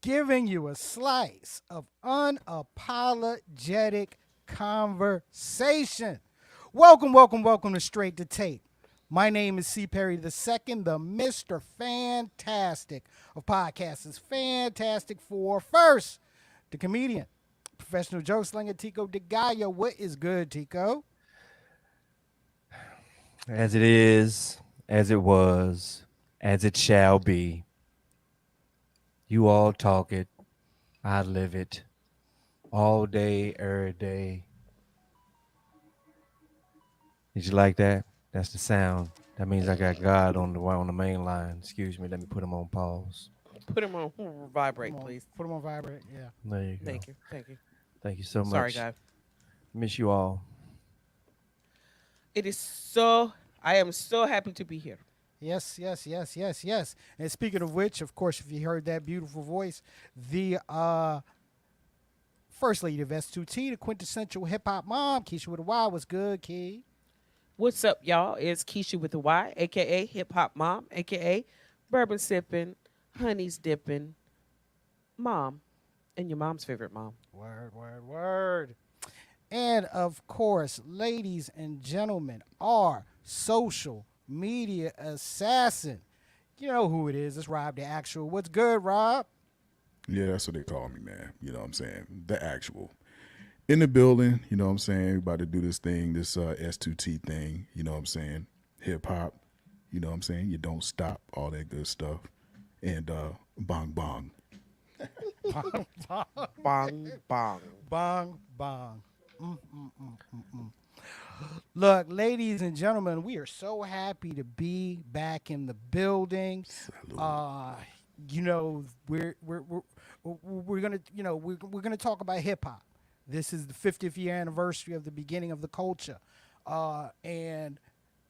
giving you a slice of unapologetic conversation. Welcome to Straight to Tape. My name is C. Perry II, the Mr. Fantastic of podcasts. Is Fantastic Four. First, the comedian, professional joke slinger, Tico DeGaia. What is good, Tico? As it is, as it was, as it shall be. You all talk it, I live it, all day, every day. Did you like that? That's the sound. That means I got God on the main line. Excuse me, let me put him on pause. Put him on vibrate, please. Put him on vibrate. Yeah. There you go. Thank you. Thank you. Thank you so Sorry, much. guys. Miss you all. It is so. I am so happy to be here. Yes. And speaking of which, of course, if you heard that beautiful voice, the first lady of S2T, the quintessential hip hop mom, Keisha with a Y, was good, Key. What's up, y'all? It's Keisha with the Y, aka Hip Hop Mom, aka Bourbon Sipping, Honey's Dipping, Mom, and your mom's favorite mom. Word. And of course, ladies and gentlemen, our social media assassin. You know who it is. It's Rob the Actual. What's good, Rob? Yeah, that's what they call me, man. You know what I'm saying? The actual. In the building, you know what I'm saying? We about to do this thing, this S2T thing, you know what I'm saying? Hip hop, you know what I'm saying? You don't stop, all that good stuff. And bong bong. Bong, bong. Bong. Look, ladies and gentlemen, we are so happy to be back in the building. You know, we're gonna we're gonna talk about hip hop. This is the 50th year anniversary of the beginning of the culture, and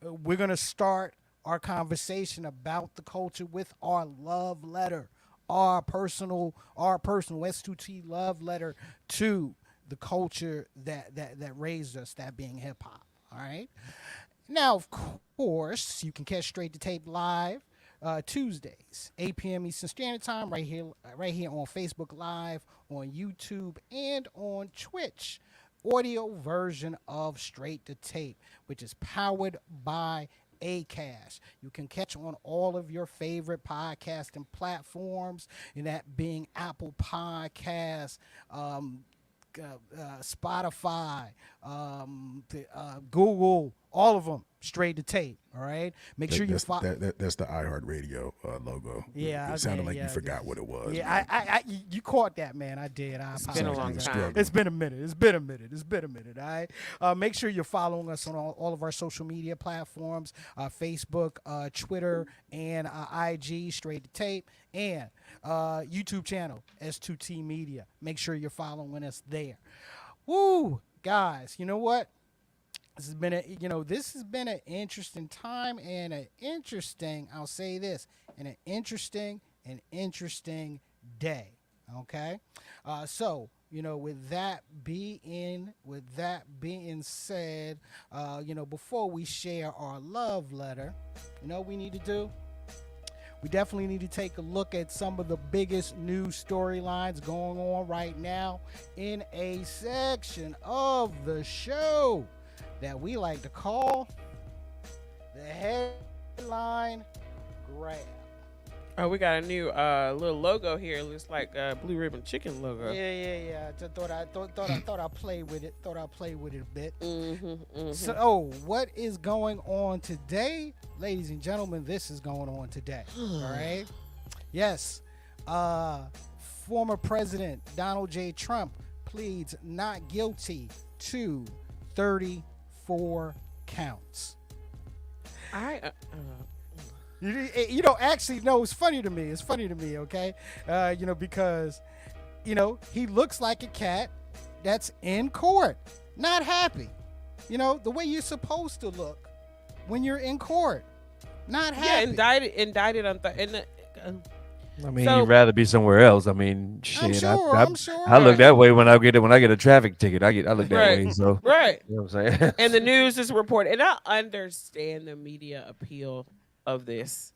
we're gonna start our conversation about the culture with our love letter, our personal S2T love letter to the culture that raised us, that being hip hop. All right. Now, of course, you can catch Straight to Tape live Tuesdays, 8 p.m. Eastern Standard Time, right here on Facebook Live, on YouTube, and on Twitch. Audio version of Straight to Tape, which is powered by Acast. You can catch on all of your favorite podcasting platforms, and that being Apple Podcasts, Spotify, Google, all of them. Straight to Tape. All right. Make sure you follow. That's the iHeartRadio logo. Yeah, it sounded like yeah, you forgot what it was. Yeah, man. you caught that, man. I did. It's been a long time. It's been a minute. It's been a minute. All right. Make sure you're following us on all of our social media platforms: Facebook, Twitter, and IG. Straight to Tape, and YouTube channel S2T Media. Make sure you're following us there. Woo, guys. You know what? This has been an interesting time and I'll say this, and an interesting day. Okay. So, with that being said, before we share our love letter, we need to do? We definitely need to take a look at some of the biggest news storylines going on right now in a section of the show that we like to call the headline grab. Oh, we got a new little logo here. It looks like a Blue Ribbon Chicken logo. Yeah. I thought I'd play with it. A bit. Mm-hmm. So, what is going on today, ladies and gentlemen? This is going on today. All right. Yes. Former President Donald J. Trump pleads not guilty to 34 counts. Actually, no, it's funny to me. Okay? Because, he looks like a cat that's in court, not happy. The way you're supposed to look when you're in court, not happy. Yeah, indicted on I mean, you'd rather be somewhere else. I mean, I'm shit. sure. I look that way when I get a traffic ticket. I look that way. So right. You know what I'm saying? And the news is reported, and I understand the media appeal of this,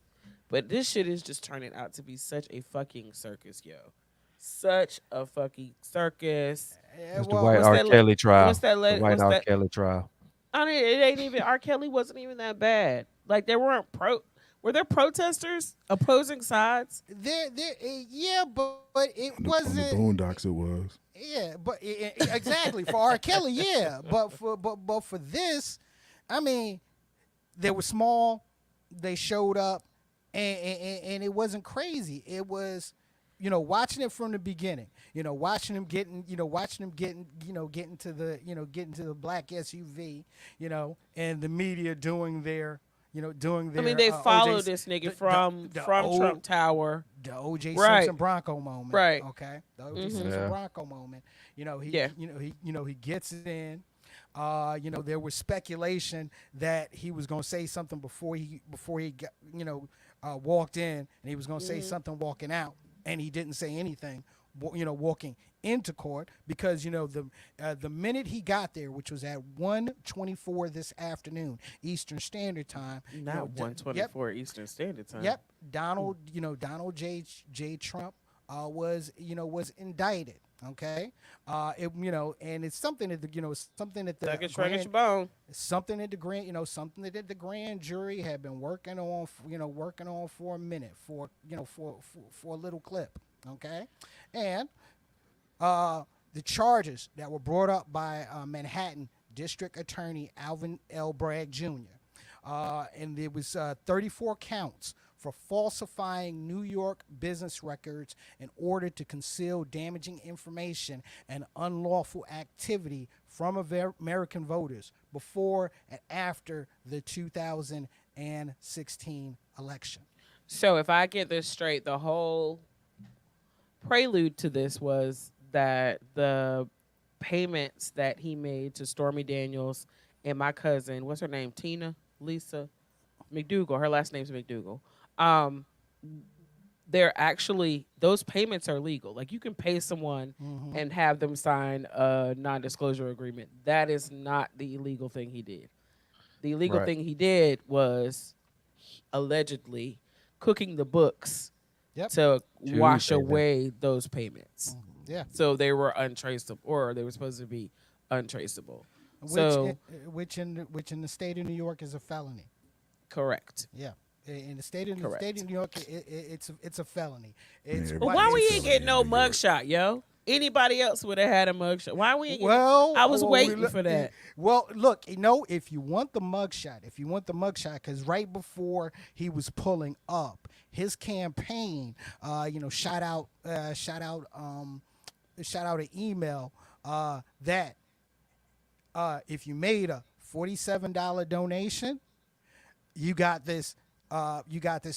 but this shit is just turning out to be such a fucking circus, yo. Such a fucking circus. Yeah, That's the well, white What's R. that? Kelly What's trial. that? The white What's R. that? Kelly trial. I mean, it ain't even R. Kelly wasn't even that bad. Like there weren't were there protesters opposing sides? yeah, but it On the wasn't. Boondocks, it was. Yeah, but exactly for R. Kelly, yeah, but for this, I mean, they were small, they showed up, and it wasn't crazy. It was, watching it from the beginning. Watching them getting, getting to the black SUV, and the media doing their, doing I mean, their they followed OJ, this nigga the from Trump Tower. the O.J. Right. Simpson Bronco moment. Right. Okay, the O.J. Simpson Yeah. Bronco moment. Yeah. He gets in. There was speculation that he was going to say something before he got, walked in, and he was going to say something walking out, and he didn't say anything. Walking into court because the minute he got there, which was at 1:24 this afternoon Eastern Standard Time. Not 1:24 Eastern Standard Time. Yep, Donald J. Trump was indicted. Okay, and it's something that something that the Second shrinkage bone. something that the something that the grand jury had been working on for a minute for a little clip. Okay, and the charges that were brought up by Manhattan District Attorney Alvin L. Bragg Jr. And there was 34 counts for falsifying New York business records in order to conceal damaging information and unlawful activity from American voters before and after the 2016 election. So if I get this straight, the whole prelude to this was that the payments that he made to Stormy Daniels and my cousin, what's her name, Lisa McDougal. Her last name's McDougal. They're actually, those payments are legal. Like you can pay someone and have them sign a non-disclosure agreement. That is not the illegal thing he did. The illegal Right. thing he did was allegedly cooking the books Yep. to wash baby. away those payments. Yeah. So they were untraceable, or they were supposed to be untraceable. Which So which in the state of New York is a felony. correct. Yeah. In the state of Correct. New York, it's a felony. It's Yeah, But Why why is we it ain't so getting no in New York? mugshot, yo? Anybody else would have had a mugshot. Why we ain't getting Well, I was well, waiting we- for that. Well, look, if you want the mugshot, because right before he was pulling up, his campaign, shot out an email that if you made a $47 donation, you got this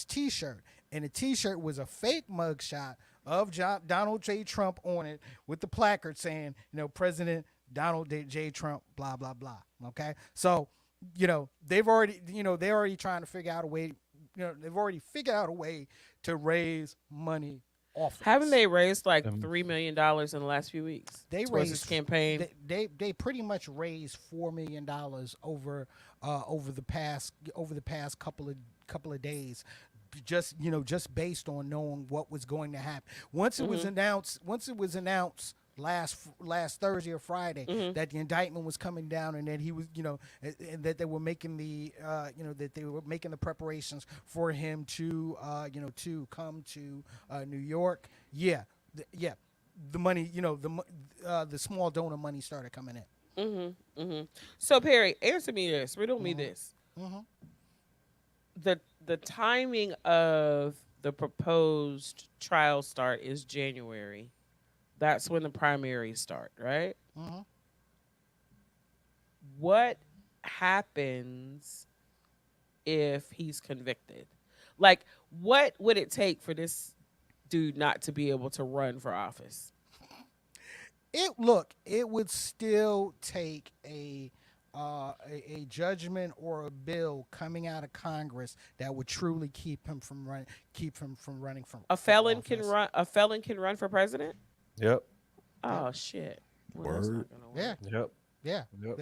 T-shirt, and the T-shirt was a fake mugshot of Donald J. Trump on it with the placard saying, President Donald J. Trump, blah blah blah. Okay, so they're already trying to figure out a way. They've already figured out a way to raise money off. of Haven't this. they raised like $3 million in the last few weeks? They towards this raised campaign. They pretty much raised $4 million over the past couple of days, just based on knowing what was going to happen. Once it was announced last Thursday or Friday that the indictment was coming down, and that he was and that they were making the preparations for him to to come to New York. Yeah, the money, the small donor money started coming in. So Perry, answer me this. Riddle me this. The timing of the proposed trial start is January. That's when the primaries start, right? What happens if he's convicted? Like, what would it take for this dude not to be able to run for office? It would still take a judgment or a bill coming out of Congress that would truly keep him from running from A felon office. can run. A felon can run for president. Yep. Oh shit! Well, that's not Word. gonna work. Yeah, Yep. yeah, Yep.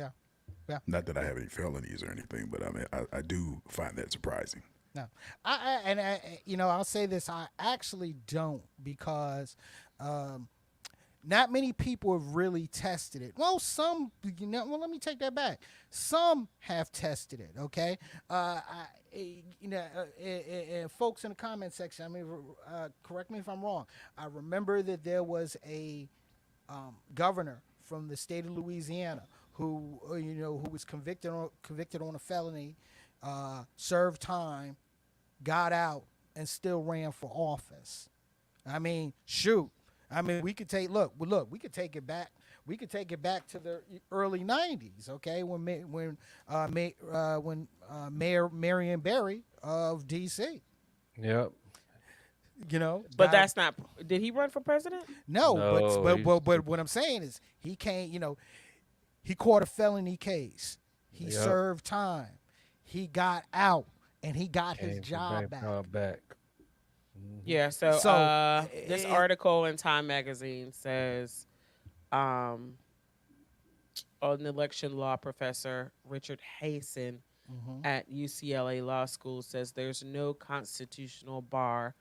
yeah. Not that I have any felonies or anything, but I mean, I do find that surprising. No, I'll say this. I actually don't, because not many people have really tested it. Well, some, well, let me take that back. Some have tested it. Okay, folks in the comment section. I mean, correct me if I'm wrong. I remember that there was a governor from the state of Louisiana who, who was convicted on a felony, served time, got out, and still ran for office. I mean, shoot. I mean, we could take look. We could take it back. We could take it back to the early '90s. Okay, when Mayor Marion Barry of D.C. Yep. But that's not. Did he run for president? No, No, but what I'm saying is he can't. He caught a felony case. He Yep. served time. He got out, and he got his Came job back. back. Yeah. So, this it- article in Time magazine says, an election law professor, Richard Hasen Mhm. at UCLA Law School, says there's no constitutional bar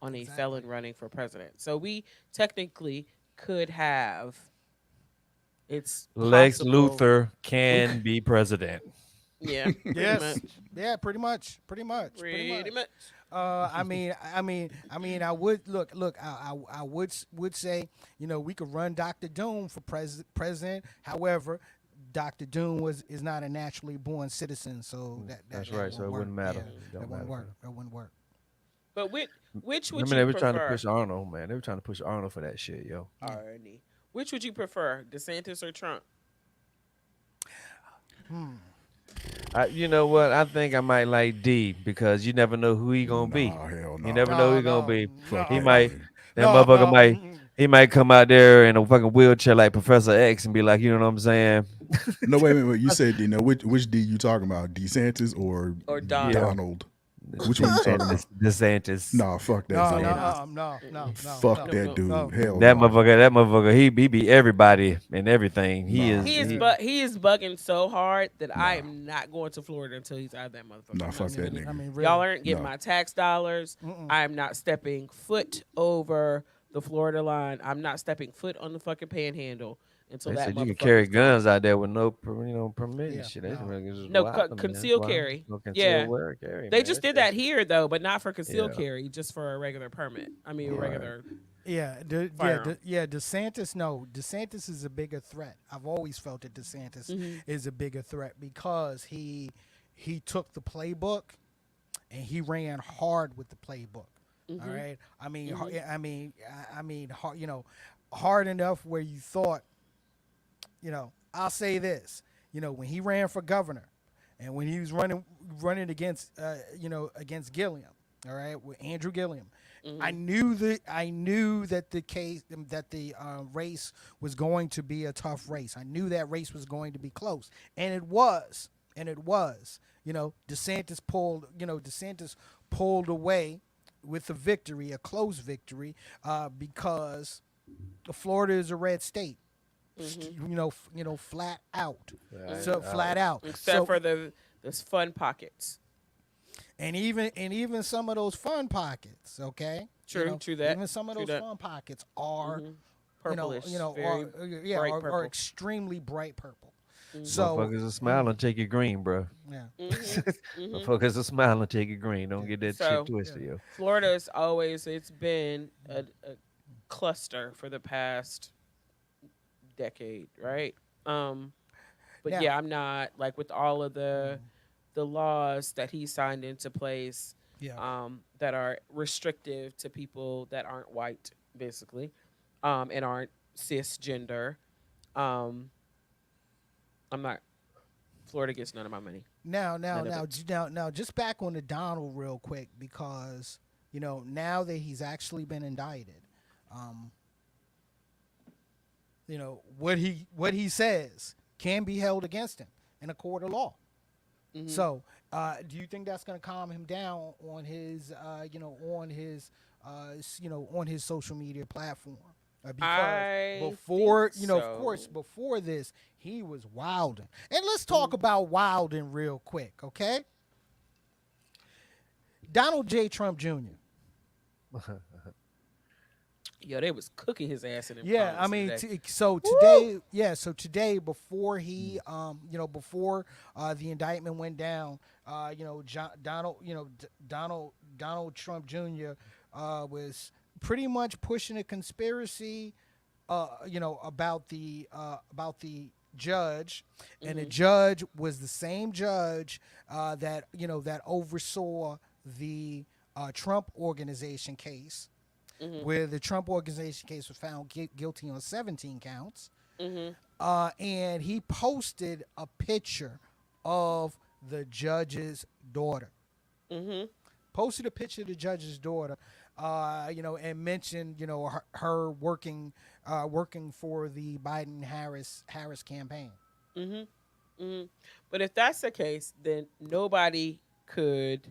on a Exactly. felon running for president. So we technically could have. It's Lex possible- Luthor can be president. Yeah. pretty Yes. much. Yeah, pretty much. Pretty much. Pretty much. I mean, I would look. I would say, we could run Doctor Doom for president. However, Doctor Doom is not a naturally born citizen, so That's that right. So it work. wouldn't matter. Yeah, Don't that wouldn't matter. work. That wouldn't work. But which would Remember you they were prefer? trying to push Arnold, man. They were trying to push Arnold for that shit, yo. Arnie. Which would you prefer, DeSantis or Trump? You know what? I think I might like D because you never know who he gonna be. Nah, hell no. You never know who he No, gonna be. Fuck He that, might. man. That No, motherfucker no, might. mm-mm. He might come out there in a fucking wheelchair like Professor X and be like, you know what I'm saying? No, wait. You said D. Now, which D you talking about? DeSantis or Donald? Donald? Which one you talking about? DeSantis. Nah, fuck that. No. Fuck that dude. no. Hell That no. motherfucker, he beat everybody and everything. He Nah. is. He is bugging so hard that I am not going to Florida until he's out of that motherfucker. Nah, fuck that nigga. I mean, really. Y'all aren't getting No. my tax dollars. I am not stepping foot over the Florida line. I'm not stepping foot on the fucking panhandle until They that said you can motherfucker's carry gone. guns out there with no, permit Yeah, and shit. That's no. really just No, wild, man. concealed That's wild. carry. No, Yeah. concealed carry. They man. just That's did that here though, but not for concealed Yeah. carry, just for a regular permit. I mean, Right. regular. Yeah, DeSantis. No, DeSantis is a bigger threat. I've always felt that DeSantis is a bigger threat because he took the playbook and he ran hard with the playbook. All right. I mean, hard enough where you thought, I'll say this, when he ran for governor and when he was running against, against Gilliam, all right, with Andrew Gilliam, I knew that the race was going to be a tough race. I knew that race was going to be close, and it was. DeSantis pulled away with a victory, a close victory, because Florida is a red state. Flat out. Flat out. Except for those fun pockets. and even some of those fun pockets, okay? True that. Even some of True those that. fun pockets are Purplish. Very are, bright are purple. extremely bright purple. So Motherfuckers will smile and take it green, bro. yeah. Motherfuckers will smile and take it green. Don't get that So- shit twisted, yo. Florida's it's been a cluster for the past decade, right? But Now- yeah, I'm not like with all of the laws that he signed into place Yeah. that are restrictive to people that aren't white, basically, and aren't cisgender. I'm not. Florida gets none of my money. Now, None of now, just back on the Donald real quick because now that he's actually been indicted, what he says can be held against him in a court of law. So, do you think that's going to calm him down on his, on his social media platform? Because I before, think of course, so. before this, he was wilding. And let's talk about wilding real quick, okay? Donald J. Trump Jr. Yo, they was cooking his ass in them Yeah, I comments mean, today. so Woo! today, yeah, so today before he, before the indictment went down, Donald, Donald Trump Jr. Was pretty much pushing a conspiracy, about the judge, and the Mm-hmm. judge was the same judge that oversaw the Trump organization case, Mm-hmm. where the Trump organization case was found guilty on 17 counts. Mm-hmm. And he posted a picture of the judge's daughter. Mm-hmm. Posted a picture of the judge's daughter, and mentioned, her working for the Biden Harris campaign. Mm-hmm. Mm-hmm. But if that's the case, then nobody could.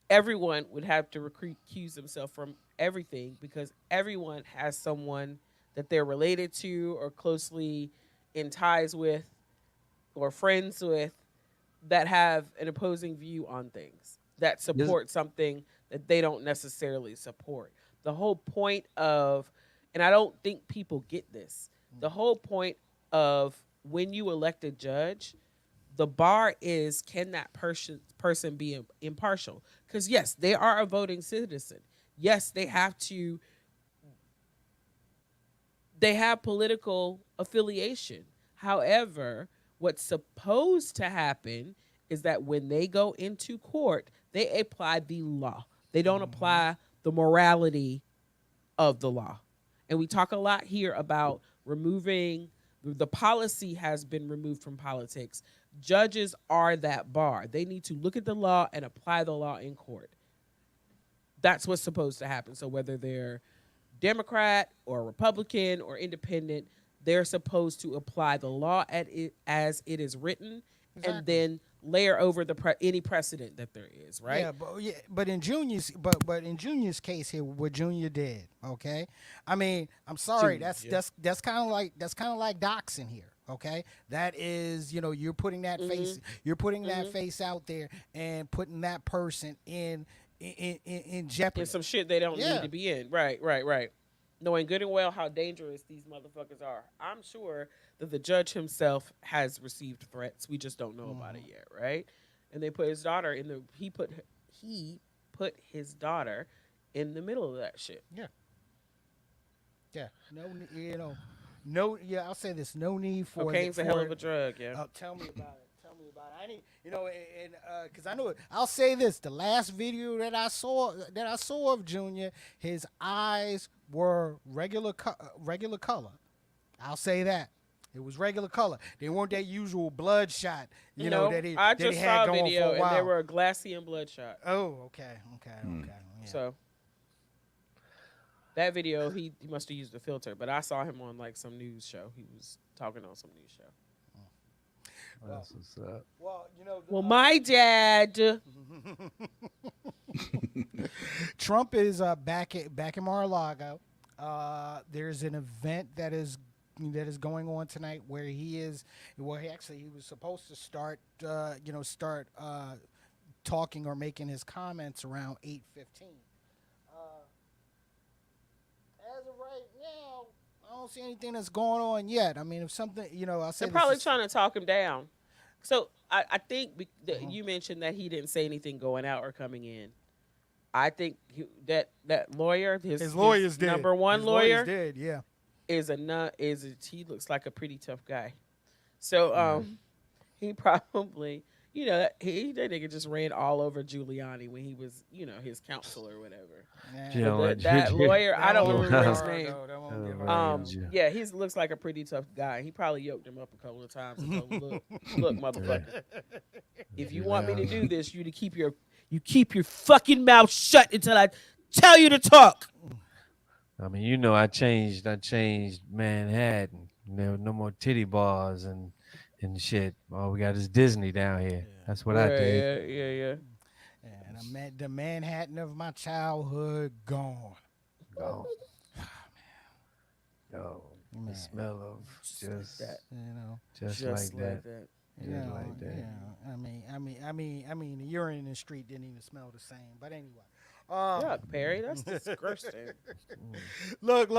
Everyone would have to recuse himself from everything because everyone has someone that they're related to or closely in ties with or friends with that have an opposing view on things that Yes. support something that they don't necessarily support. The whole point of, and I don't think people get this, the whole point of when you elect a judge, the bar is can that person be impartial? Because yes, they are a voting citizen. Yes, they have political affiliation. However, what's supposed to happen is that when they go into court, they apply the law. They don't Mm-hmm. apply the morality of the law. And we talk a lot here about removing the policy has been removed from politics. Judges are that bar. They need to look at the law and apply the law in court. That's what's supposed to happen. So whether they're Democrat or Republican or independent, they're supposed to apply the law as it is written, and Exactly. then layer over any precedent that there is. Right? But in Junior's case here, what Junior did, okay? I mean, I'm sorry, Junior. that's kind of like doxing here, okay? That is, you're putting that Mm-hmm. Mm-hmm. face out there and putting that person in In jeopardy. some shit they don't need Yeah. to be in. Right, right, right. Knowing good and well how dangerous these motherfuckers are. I'm sure that the judge himself has received threats. We just don't know about it Hmm. yet, right? And they put his daughter in the he put his daughter in the middle of that shit. Yeah. Yeah. No, no. Yeah, I'll say this. No need Cocaine's a hell of for a drug, yeah. Tell me about it. Tell me about it. I need, and because I know it. I'll say this: the last video that I saw of Junior, his eyes were regular color. I'll say that. It was regular color. They weren't that usual bloodshot, No, I that he just saw had a going for video a and they while. were glassy and bloodshot. Oh, okay, okay, okay. Yeah. So that video, he must have used a filter, but I saw him on like some news show. He was talking on some news show. Well, That's what's up. well, Well, my dad. Trump is back in Mar-a-Lago. There's an event that is going on tonight where he is. Well, he was supposed to start talking or making his comments around 8:15. As of right now, I don't see anything that's going on yet. I mean, if something, I'll say They're this probably is. trying to talk him down. So I think Mhm. you mentioned that he didn't say anything going out or coming in. I think that lawyer, His his lawyers did. number one His lawyers lawyer, did. Yeah. he looks like a pretty tough guy. So Right. he probably that that nigga just ran all over Giuliani when he was his counsel or whatever. You Yeah. So know what? that lawyer, I That don't won't get remember his hard, name. though. That won't get Right. hard. Yeah, he looks like a pretty tough guy. He probably yoked him up a couple of times and told him, look, motherfucker, if you want me to do this, you keep your fucking mouth shut until I tell you to talk. I mean, I changed Manhattan. No more titty bars and shit. All we got is Disney down here. Yeah. That's what I Right? did. Yeah, yeah, yeah. And the Manhattan of my childhood gone. Go, go. The Man, smell of Just like that. you know, just Just like that. that. Just like that. I mean, the urine in the street didn't even smell the same. But anyway, Yuck, Perry. That's disgusting. Look.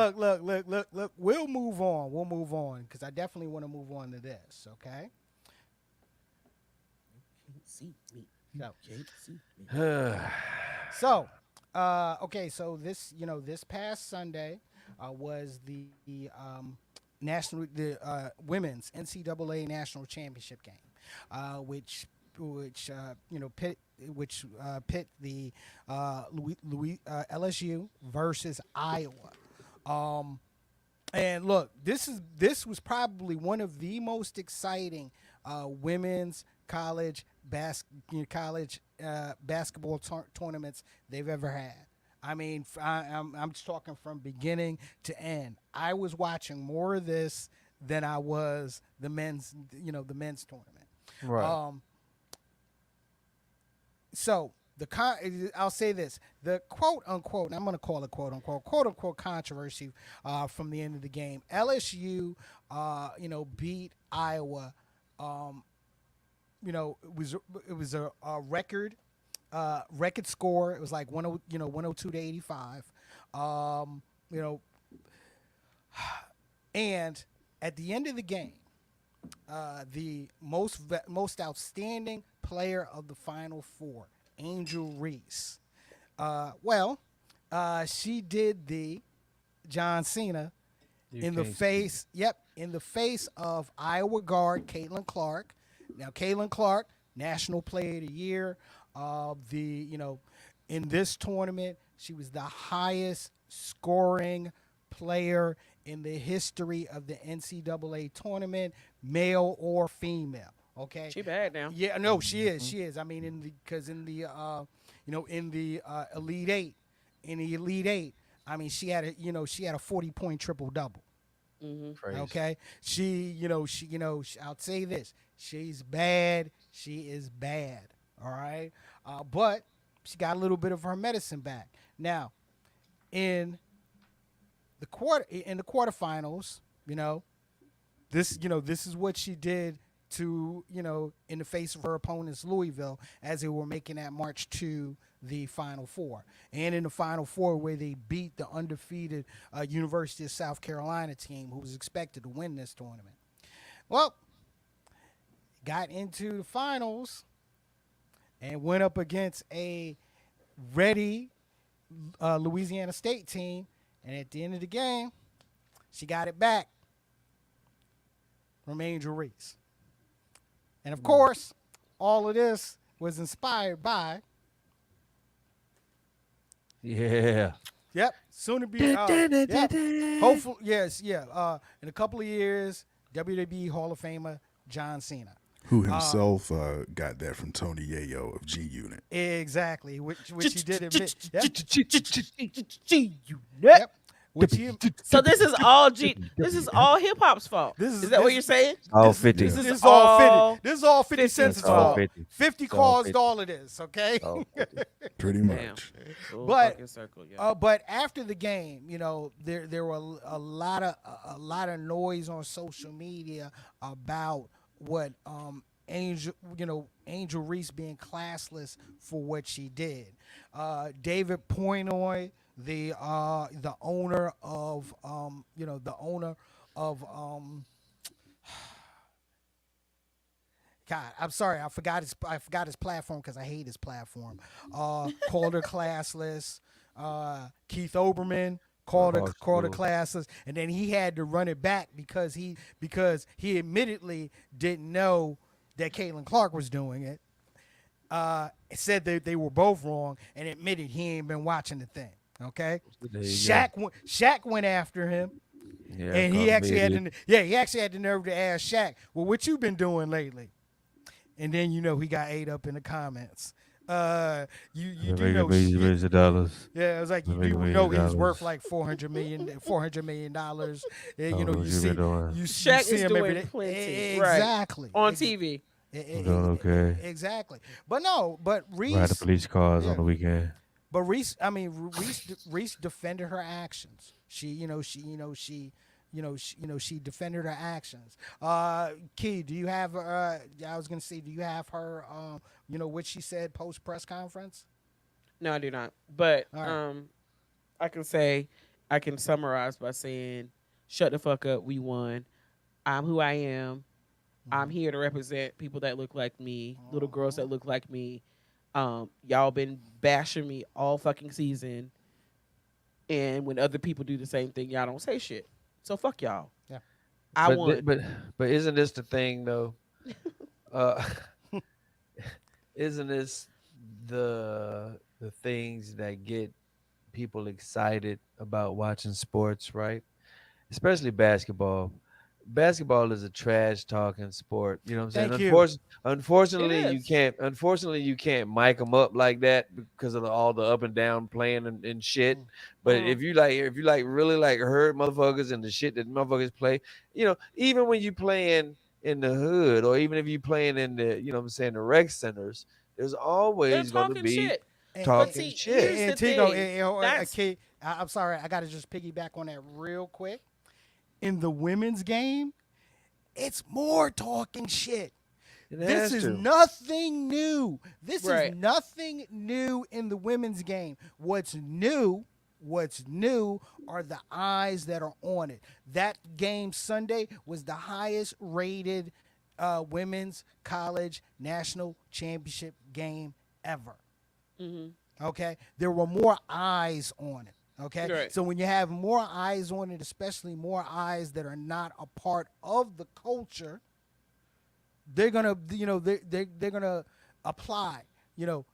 We'll move on. We'll move on because I definitely want to move on to this. Okay. Can't see me. So, Can't see me. so, okay. So this past Sunday was the women's NCAA national championship game, which pit the LSU versus Iowa. Um, and look, this was probably one of the most exciting women's college basketball tournaments they've ever had. I mean, I'm just talking from beginning to end. I was watching more of this than I was the men's tournament. Right. So I'll say this: the quote unquote, and I'm going to call it quote unquote controversy from the end of the game. LSU, beat Iowa. It was a record score. It was like 102 to 85. Um, you know, and at the end of the game, the most outstanding player of the Final Four, Angel Reese. She did the John Cena You in the can't face. Yep, in the face of Iowa guard Caitlin Clark. Now, Caitlin Clark, National Player of the Year of in this tournament, she was the highest scoring player in the history of the NCAA tournament, male or female. Okay. She bad now. Yeah, no, she is. She is. I mean, in the Elite Eight, I mean, she had a 40-point triple double. Praise. Okay, I'll say this: she's bad. She is bad. All right, but she got a little bit of her medicine back now. In the quarterfinals, this is what she did to in the face of her opponents Louisville as they were making that march to the Final Four, and in the Final Four where they beat the undefeated University of South Carolina team who was expected to win this tournament. Well, got into the finals and went up against a ready Louisiana State team, and at the end of the game, she got it back from Angel Reese. And of course, all of this was inspired by, Yeah. soon to be, hopefully, yes, yeah. In a couple of years, WWE Hall of Famer John Cena. Who himself got that from Tony Yayo of G Unit. Exactly, which he did admit. You Yep. Which he, So this is all This is all hip hop's fault. Is that what you're saying? All 50. this is is all all 50. This is all 50 50 cents' It's all fault. 50. 50 It's all caused 50. all of this, okay? All 50. Pretty Damn. much. Full But, fucking circle, yeah. But after the game, there were a lot of noise on social media about what Angel Reese being classless for what she did. David Poinoy, the owner of God, I'm sorry, I forgot his platform because I hate his platform. Called her classless. Keith Oberman called her classless, and then he had to run it back because he admittedly didn't know that Caitlin Clark was doing it. Said that they were both wrong and admitted he ain't been watching the thing. Okay, There you Shaq went after him. Yeah, And he actually had idiot. the nerve to ask Shaq, "Well, what you been doing lately?" And then he got ate up in the comments. You do know millions of dollars. yeah, it was like you Make do millions know of he's worth dollars. like $400 million. Yeah, Oh, what you been doing? you Shaq see is him every doing day. plenty, right. Exactly. On Ex- TV. I'm doing okay. Exactly. But no, but Ride the Reese police cars yeah. on the weekend. But Reese defended her actions. She defended her actions. Key, do you have? I was gonna say, do you have her? What she said post press conference? No, I do not. But All right. I can say, I can summarize by saying, shut the fuck up. We won. I'm who I am. I'm here to represent people that look like me, little girls that look like me. Y'all been bashing me all fucking season, and when other people do the same thing, y'all don't say shit. So fuck y'all. Yeah. I But won. but isn't this the thing though? Uh, isn't this the things that get people excited about watching sports, right? Especially basketball. Basketball is a trash talking sport. You know what I'm saying? Thank you. It Unfortunately, you is. can't. Unfortunately, you can't mic them up like that because of all the up and down playing and shit. But Mhm. if you like really like hurt motherfuckers and the shit that motherfuckers play, even when you playing in the hood or even if you playing in the, what I'm saying, the rec centers, there's They're always going to talking be shit. But talking see, shit. here's the And Tigo, thing. That's okay, I'm sorry, I got to just piggyback on that real quick. In the women's game, it's more talking shit. It This has is to. nothing new. This is right. nothing new in the women's game. What's new are the eyes that are on it. That game Sunday was the highest rated women's college national championship game ever. Hmm. Okay, there were more eyes on it. Okay, Right. so when you have more eyes on it, especially more eyes that are not a part of the culture, they're gonna, they're gonna apply,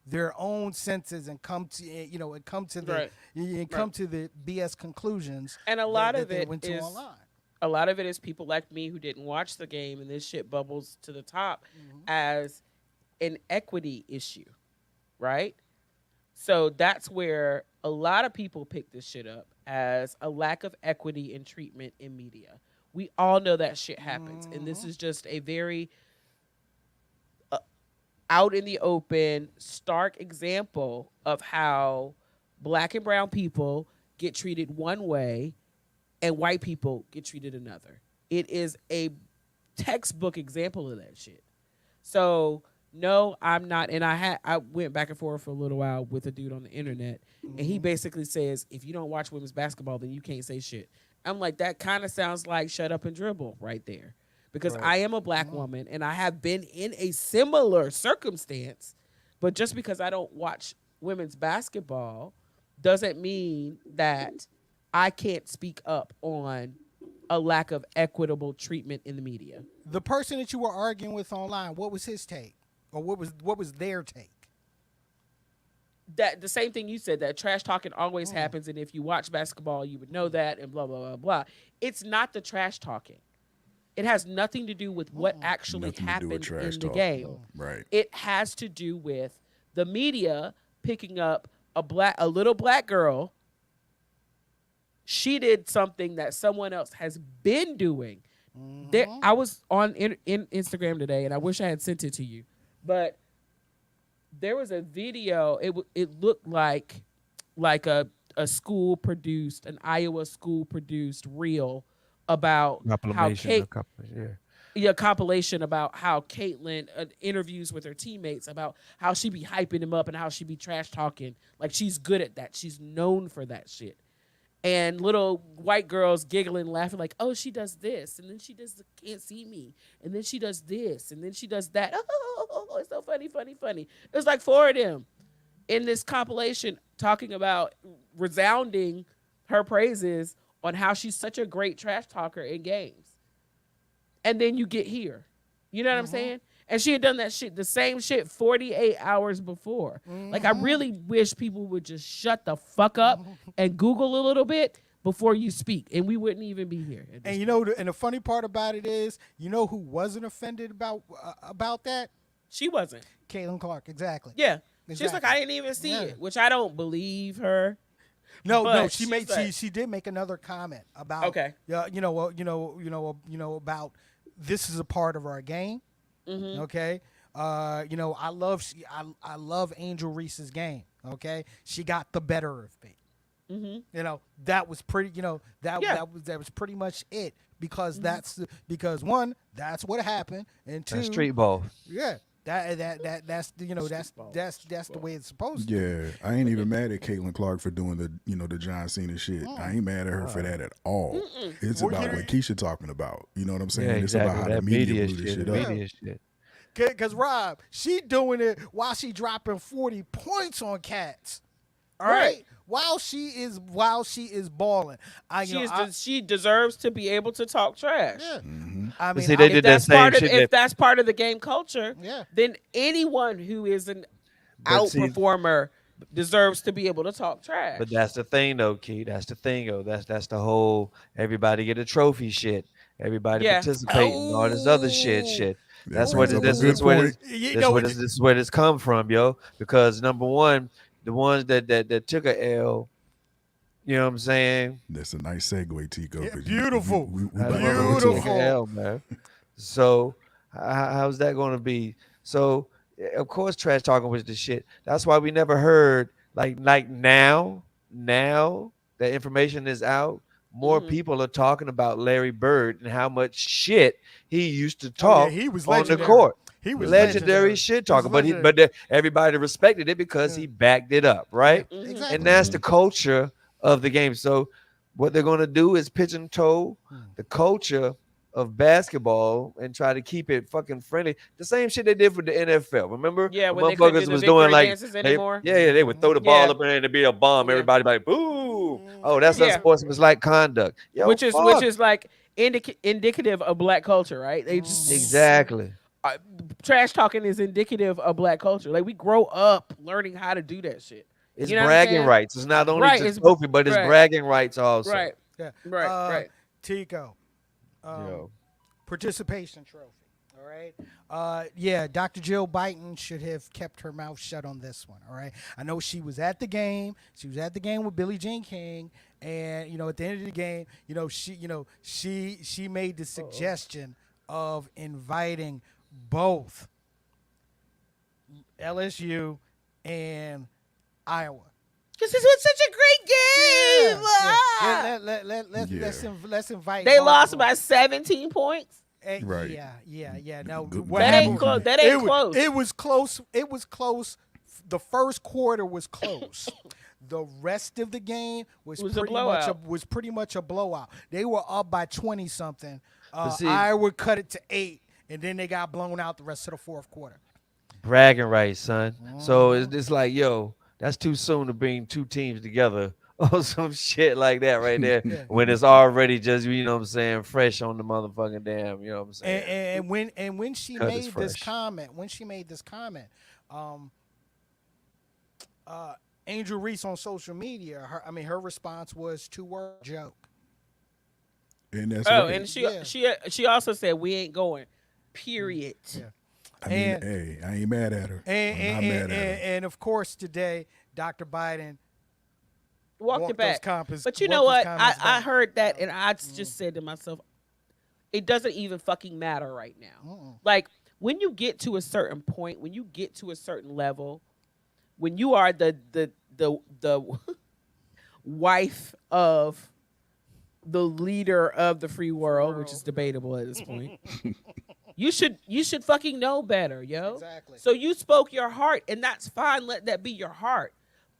their own senses and come to, and come to the, Right. and Right. come to the BS conclusions And a that, lot of they it went to is online. a lot of it is people like me who didn't watch the game, and this shit bubbles to the top as an equity issue, right? So that's where a lot of people pick this shit up as a lack of equity in treatment in media. We all know that shit happens, and this is just a very uh, out in the open, stark example of how black and brown people get treated one way and white people get treated another. It is a textbook example of that shit. So no, I'm not. And I went back and forth for a little while with a dude on the internet, and he basically says if you don't watch women's basketball, then you can't say shit. I'm like, that kind of sounds like shut up and dribble right there, because Right. I am a black woman and I have been in a similar circumstance, but just because I don't watch women's basketball doesn't mean that I can't speak up on a lack of equitable treatment in the media. The person that you were arguing with online, what was his take, or what was their take? That the same thing you said, that trash talking always happens, and if you watch basketball you would know that, and blah blah blah blah. It's not the trash talking. It has nothing to do with what actually Nothing to do with happened trash in the talk. game. Right. It has to do with the media picking up a little black girl. She did something that someone else has been doing. There, I was on in Instagram today, and I wish I had sent it to you, but there was a video. It looked like a school produced, an Iowa school produced reel about how Compilation Kate, of compilation. Yeah. yeah, compilation about how Caitlyn interviews with her teammates about how she be hyping him up and how she be trash talking. Like, she's good at that. She's known for that shit. And little white girls giggling, laughing, like, oh, she does this, and then she does the can't see me, and then she does this, and then she does that. Oh, it's so funny, funny, funny. It was like four of them in this compilation talking about resounding her praises on how she's such a great trash talker in games. And then you get here. You know what I'm saying? And she had done that shit, the same shit 48 hours before. Like, I really wish people would just shut the fuck up and Google a little bit before you speak, and we wouldn't even be here. And and the funny part about it is, who wasn't offended about that? She wasn't. Caitlin Clark, exactly. Yeah. She's Exactly. like, I didn't even see Yeah. it, which I don't believe her. No, But she she's made like- she did make another comment about Okay. about this is a part of our game. Okay. I love Angel Reese's game. Okay. She got the better of me. That was pretty, Yeah. that was pretty much it, because because one, that's what happened, and two, That's street ball. yeah, That's that's the way it's supposed to be. Yeah, I ain't even mad at Caitlin Clark for doing the John Cena shit. I ain't mad at her for that at all. It's Well, about what Keisha talking about. You know what I'm Yeah, saying? It's about exactly. how the That media media blew this shit. The shit up. media shit. Cause Rob, she doing it while she dropping 40 points on cats. All right. Right. While she is balling. She deserves to be able to talk trash. Yeah. Mm-hmm. I But mean, see, they I, did that same shit. If that's part of the game culture, Yeah. then anyone who is an But see, outperformer deserves to be able to talk trash. but that's the thing, though, Key. That's the thing, though. That's the whole everybody get a trophy shit. Everybody Yeah. participate and all this other shit. Oh. That That's what brings it, up a this good is where point. this You this know, where this is where this come from, yo. Because number one, the ones that took a L, you know what I'm saying? That's a nice segue, Tico. Yeah, 'cause beautiful. We How the about to go motherfucker to took it. a L, man. So how's that going to be? So of course, trash talking was the shit. That's why we never heard like now that information is out. More Mhm. people are talking about Larry Bird and how much shit he used to Oh yeah, talk he was on the legendary. court. He was Legendary shit He was talker, but legendary. everybody respected it because he backed it up, right? Yeah, Mhm. exactly. And that's the culture of the game. So what they're gonna do is pitch and toe the culture of basketball and try to keep it fucking friendly. The same shit they did for the NFL. Remember? Yeah, The when they couldn't do motherfuckers the was doing victory like dances they, anymore. they would throw the ball Yeah. up in there and it'd be a bomb. Yeah. Everybody like, boo. Oh, that's Yeah. unsportsmanlike conduct. Yo, which fuck. is like indicative of black culture, right? They just Exactly. trash talking is indicative of black culture. Like we grow up learning how to do that shit. It's You know what I'm bragging saying? rights. It's not only Right, just it's trophy, but it's right. bragging rights also. Right, Yeah. right, right. Tico. Yo. Participation trophy. All right. Yeah, Dr. Jill Biden should have kept her mouth shut on this one. All right. I know she was at the game. She was at the game with Billie Jean King, and at the end of the game, she made the suggestion of inviting both LSU and Iowa. Because this was such a great game. Yeah. Let's invite. They both lost of them. by 17 points. Right. Yeah. No, Good- what That That ain't happened- close. That ain't it close. Was, it was close. It was close. The first quarter was close. The rest of the game was a pretty blowout. pretty much a blowout. They were up by 20 something. see- Iowa cut it to 8, and then they got blown out the rest of the fourth quarter. Bragging rights, son. So it's like, yo, that's too soon to bring two teams together or some shit like that right there when it's already just, you know what I'm saying, fresh on the motherfucking damn, you know what I'm saying? And when she 'Cause it's made this fresh. comment, Angel Reese on social media, her response was 2-word joke. And that's Oh, right. and Yeah. she also said we ain't going. Period. Yeah. I mean, and- hey, I ain't mad at her. I'm not mad at her. And of course today, Dr. Biden Walked it back. But you walked know those what? comments I back. heard that and I just said to myself, it doesn't even fucking matter right now. Like when you get to a certain point, when you get to a certain level, when you are the wife of the leader of the free world, which is debatable at this point. You should fucking know better, yo. Exactly. So you spoke your heart, and that's fine. Let that be your heart.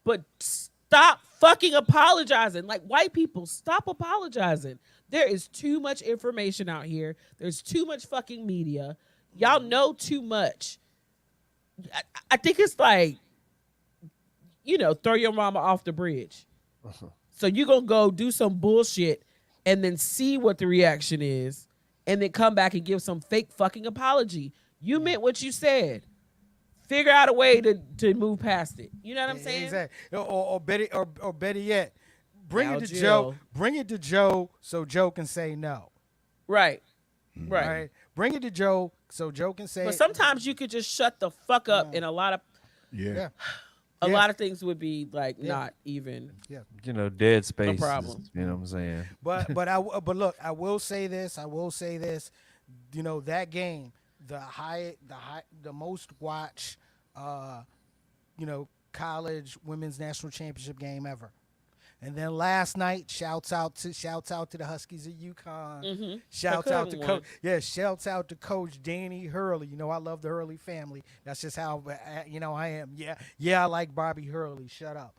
But stop fucking apologizing. Like white people, stop apologizing. There is too much information out here. There's too much fucking media. Y'all know too much. I think it's like, throw your mama off the bridge. So you gonna go do some bullshit and then see what the reaction is and then come back and give some fake fucking apology. You meant what you said. Figure out a way to move past it. You know what I'm saying? Exactly. Or better yet, bring Now, it to Jill. Joe. Bring it to Joe so Joe can say no. Right. Right. Right. Bring it to Joe so Joe can say. But sometimes you could just shut the fuck up and a lot of Yeah. things would be like not even You know, dead space. problem. You know what I'm saying? But look, I will say this. That game, the most watched, college women's national championship game ever. And then last night, shouts out to the Huskies of UConn. Mm-hmm. Shouts out to Won. coach. Yeah, shouts out to Coach Danny Hurley. You know, I love the Hurley family. That's just how I am. Yeah, I like Bobby Hurley. Shut up.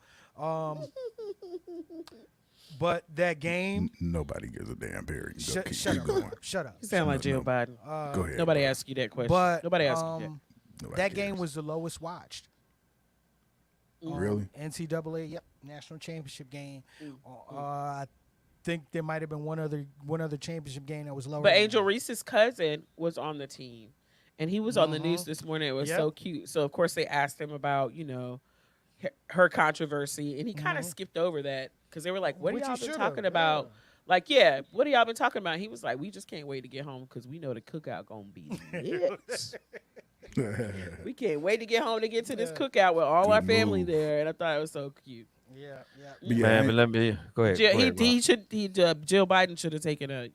But that game, Nobody gives a damn, Perry. Keep shut up, going. shut up. You sound like Jill No. Biden. Go ahead. Nobody bro. asked you that question. But Nobody asked you that. Nobody that game cares. was the lowest watched. Really? NCAA, yep, national championship game. Mm. I think there might have been one other championship game that was lower. But than Angel that. Reese's cousin was on the team, and he was on the news this morning. It was Yep. so cute. So of course they asked him about her controversy, and he kind of skipped over that because they were like, "What Which have he y'all been should've, talking about?" Like, yeah, what have y'all been talking about? He was like, "We just can't wait to get home because we know the cookout gonna be lit. We can't wait to get home to get to this cookout with all Good our family move. there." And I thought it was so cute. Yeah. But yeah, Man, but let me go ahead. Jill, go ahead, Rob. Jill Biden should have taken a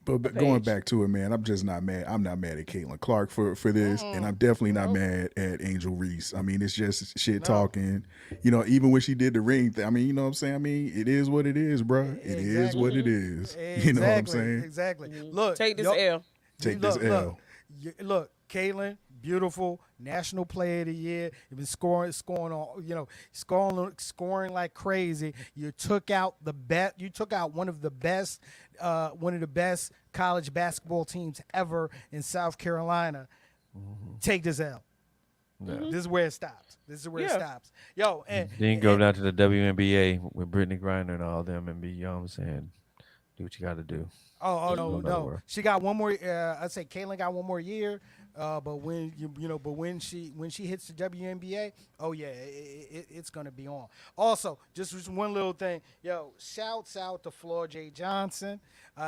But going page. back to it, man, I'm just not mad. I'm not mad at Caitlin Clark for this, and I'm definitely not mad at Angel Reese. I mean, it's just shit talking. You know, even when she did the ring thing, I mean, you know what I'm saying? I mean, it is what it is, bro. It is what it is. You know what I'm saying? Exactly. Look, take this yo- L. Take this L. Look, Caitlin, beautiful, national player of the year. You've been scoring like crazy. You took out one of the best college basketball teams ever in South Carolina. Take this L. This is where it stops. It stops. Yo, and Then you go down to the WNBA with Brittany Griner and all them and be, you know what I'm saying, do what you got to do. no. nowhere. She got one more. I'd say Caitlin got one more year. But when she hits the WNBA, oh yeah, it's gonna be on. Also, just one little thing, yo, shouts out to Flora J. Johnson.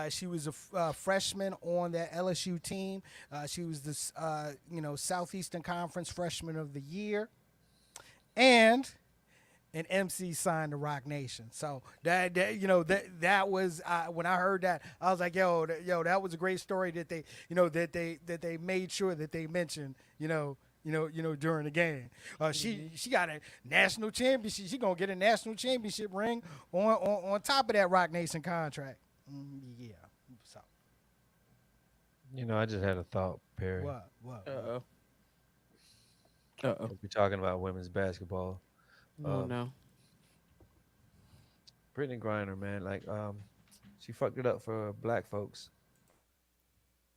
She was a freshman on that LSU team. She was the Southeastern Conference Freshman of the Year, and an MC signed to Rock Nation. So that was when I heard that, I was like, yo, that was a great story that they made sure that they mentioned, during the game. She got a national championship. She gonna get a national championship ring on top of that Rock Nation contract. Yeah. So I just had a thought, Perry. what? Uh-oh. We're talking about women's basketball. Oh no. Brittany Griner, man, she fucked it up for black folks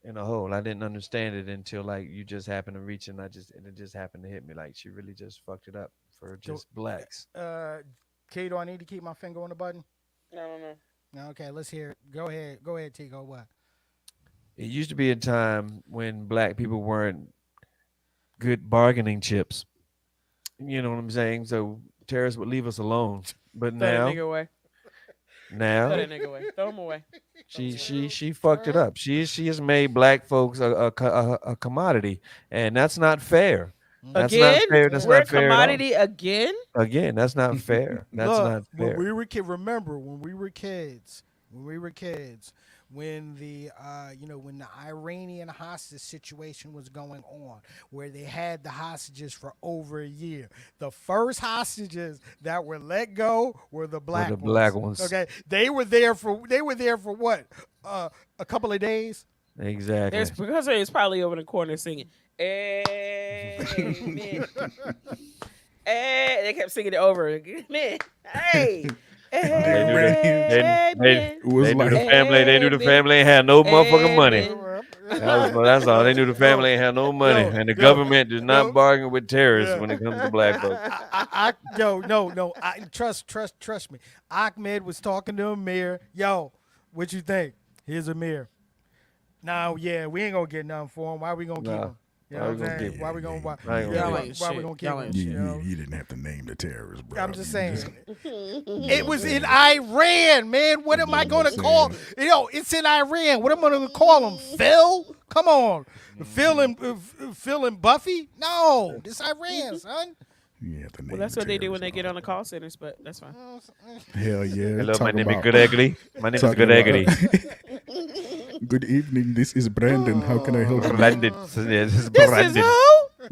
in a whole. I didn't understand it until you just happened to reach and it just happened to hit me. Like she really just fucked it up for just blacks. Kay, do I need to keep my finger on the button? No. Okay, let's hear it. Go ahead, Tico. What? It used to be a time when black people weren't good bargaining chips. You know what I'm saying? So terrorists would leave us alone. But Throw that now, nigga away. Throw that nigga away. Throw him away. she fucked it up. She has made black folks a commodity, and that's not fair. That's Again? not fair. That's We're a not fair at all. commodity again? Again, that's not fair. That's Look, not fair. when we were when we were kids, when the when the Iranian hostage situation was going on, where they had the hostages for over a year, the first hostages that were let go were the black ones. black ones. Okay, they were there for what? A couple of days. Exactly. Because it's probably over in the corner singing, amen. Hey, they kept singing it over again. Hey. They knew the Amen. family. They knew the family ain't had no motherfucking money. Amen. That's all. They knew the family ain't had no money, and the government does not bargain with terrorists when it comes to black folks. Trust me. Ahmed was talking to Amir. Yo, what you think? Here's Amir. Now, yeah, we ain't gonna get nothing for him. Why we gonna keep him? You know what I'm saying? Why we gonna Y'all why ain't we gonna keep Y'all him? ain't You didn't have to name the terrorists, bro. I'm just saying. It was in Iran, man. What am I gonna call? It's in Iran. What am I gonna call him? Phil? Come on, Phil and Buffy? No, it's Iran, son. You have to name Well, that's the what they do when they terrorists get and on the call centers, but that's fine. all. Hell yeah. Hello, my Talking name is about- Good Eggly. My name is talking Good about- Eggly. Good evening. This is Brandon. How can I help you? Brandon. This is This is Brandon. who?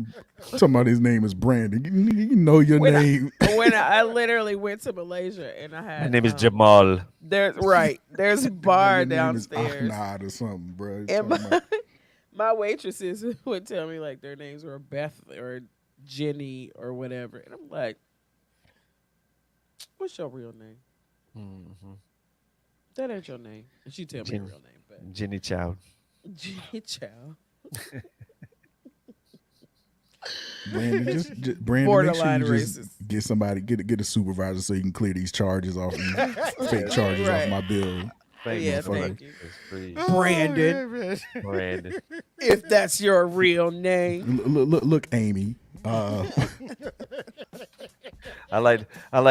Talking about his name is Brandon. You know your when I name. when I literally went to Malaysia and I My had name is Jamal. there's a Talking about bar your name is downstairs, Ahmad or something, bro. and Talking about my waitresses would tell me like their names were Beth or Jenny or whatever, and I'm like, "What's your real name? Mm-hmm. That ain't your name." And she tell me her Jen, real name, but Jenny Chow. Jenny Chow, Brandon. Just Brandon. Make sure borderline you just racist. get somebody, get a supervisor so you can clear these charges off, fake charges off Right. my bill. Thank Yeah, you for thank that. you. It's free. Oh, Brandon. yeah, man. Brandon. If that's your real name. Look, Amy. I like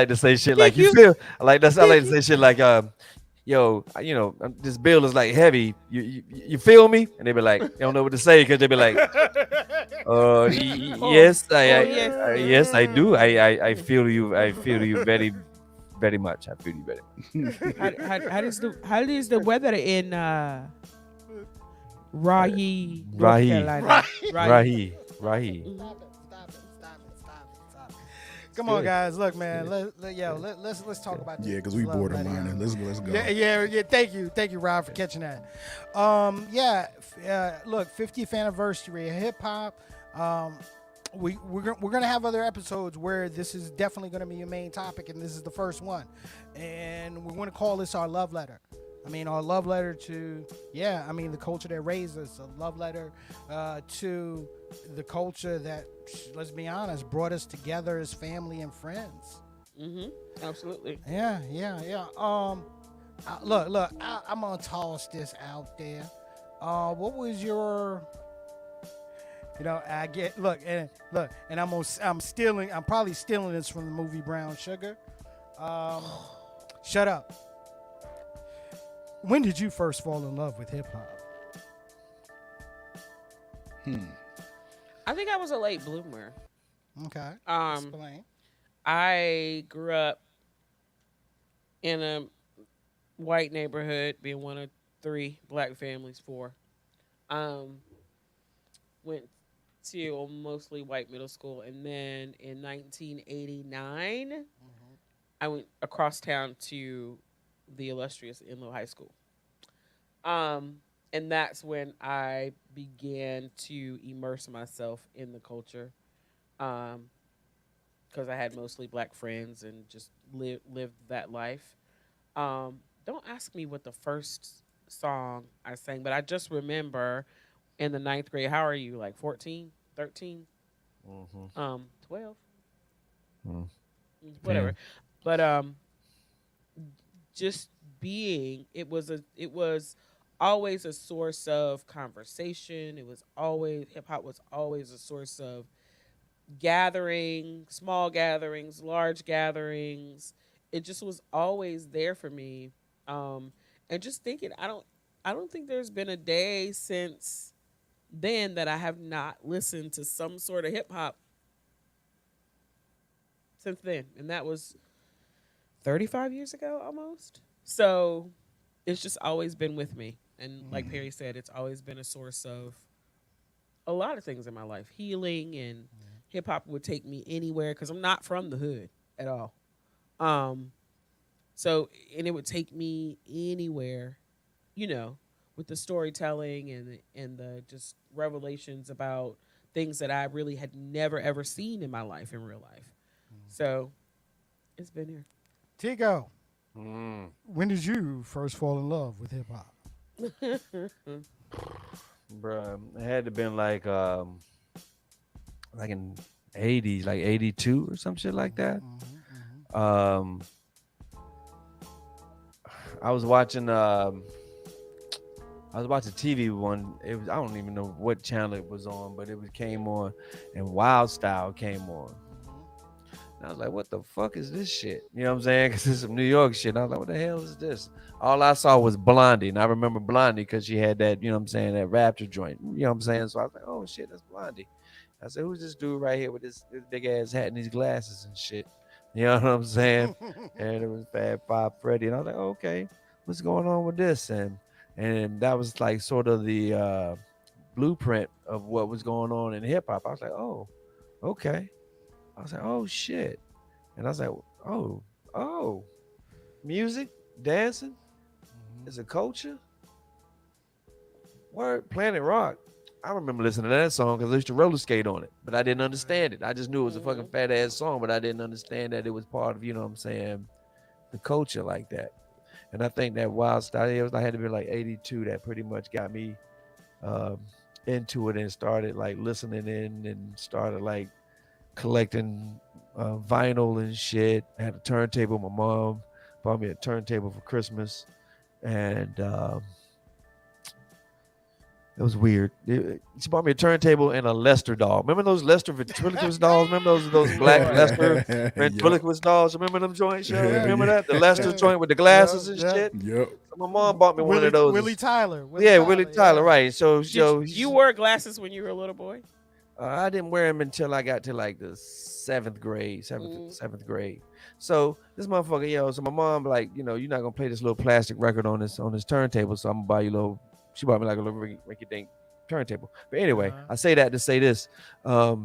to say shit like Thank you you. feel. I like Thank to you. say shit like yo, this bill is like heavy. You feel me? And they be like, they don't know what to say because they be like, Oh, yes, oh yes. yes, I do. I feel you. I feel you very, very much. I feel you very much. How is the weather in Raleigh, North Rahi, Carolina? Rahi. Mhm. Stop it. Come on, guys. Look, man. Let's talk about this. Yeah, because we love letter, borderline. yo. Let's go. Yeah. Thank you, Rob, for catching that. Look, 50th anniversary of hip hop. We're gonna have other episodes where this is definitely gonna be your main topic, and this is the first one, and we're gonna call this our love letter. I mean, our love letter to the culture that raised us, a love letter to the culture that, let's be honest, brought us together as family and friends. Mhm. Absolutely. Yeah. Look, I'm gonna toss this out there. What was your, I get and I'm probably stealing this from the movie Brown Sugar. Shut up. When did you first fall in love with hip hop? I think I was a late bloomer. Okay. Um, Explain. I grew up in a white neighborhood, being one of three black families, four. Um, Went to a mostly white middle school, and then in 1989, I went across town to the illustrious Inlow High School. And that's when I began to immerse myself in the culture, because I had mostly black friends and just lived that life. Don't ask me what the first song I sang, but I just remember in the ninth grade. How are you? Like 14, 13, Mm-hmm. 12, Mm. whatever. But just being, it was always a source of conversation. It was always hip hop was always a source of gathering, small gatherings, large gatherings. It just was always there for me. Um, and just thinking, I don't think there's been a day since then that I have not listened to some sort of hip hop since then, and that was 35 years ago almost. So it's just always been with me, and like Perry said, it's always been a source of a lot of things in my life, healing, and hip hop would take me anywhere because I'm not from the hood at all. Um, so and it would take me anywhere, you know, with the storytelling and the just revelations about things that I really had never ever seen in my life in real life. So it's been here. Tigo, Mm. when did you first fall in love with hip hop? Bruh, it had to been like in 80s, like 82 or some shit like that. Um, I was watching TV one. It was, I don't even know what channel it was on, but came on, and Wild Style came on. And I was like, what the fuck is this shit? You know what I'm saying? Because it's some New York shit. And I was like, what the hell is this? All I saw was Blondie. And I remember Blondie because she had that, you know what I'm saying, that Raptor joint. You know what I'm saying? So I was like, oh shit, that's Blondie. I said, who's this dude right here with this big ass hat and these glasses and shit? You know what I'm saying? And it was Fab Five Freddy. And I was like, oh, okay, what's going on with this? And that was like sort of the blueprint of what was going on in hip hop. I was like, oh, okay. I was like, oh shit. And I was like, oh, music, dancing is a culture. Word, Planet Rock. I remember listening to that song because I used to roller skate on it, but I didn't understand it. I just knew it was a fucking fat ass song, but I didn't understand that it was part of, you know what I'm saying, the culture like that. And I think that Wild Style, I had to be like 82 that pretty much got me um, into it and started like listening in and started like collecting vinyl and shit. I had a turntable. My mom bought me a turntable for Christmas, and it was weird. She bought me a turntable and a Lester doll. Remember those Lester ventriloquist dolls? Remember those black Lester ventriloquist dolls? Remember them joints? Show? Yeah, Remember yeah. that? The Lester joint with the glasses and Yep. shit? Yep. So my mom bought me one of those. Willie Tyler. Willie Tyler, yeah. right. So You wore glasses when you were a little boy? I didn't wear them until I got to like the seventh grade. So this motherfucker, so my mom like, you're not gonna play this little plastic record on this turntable, so I'm gonna buy you a little. She bought me like a little rinky dink turntable. But anyway, I say that to say this. I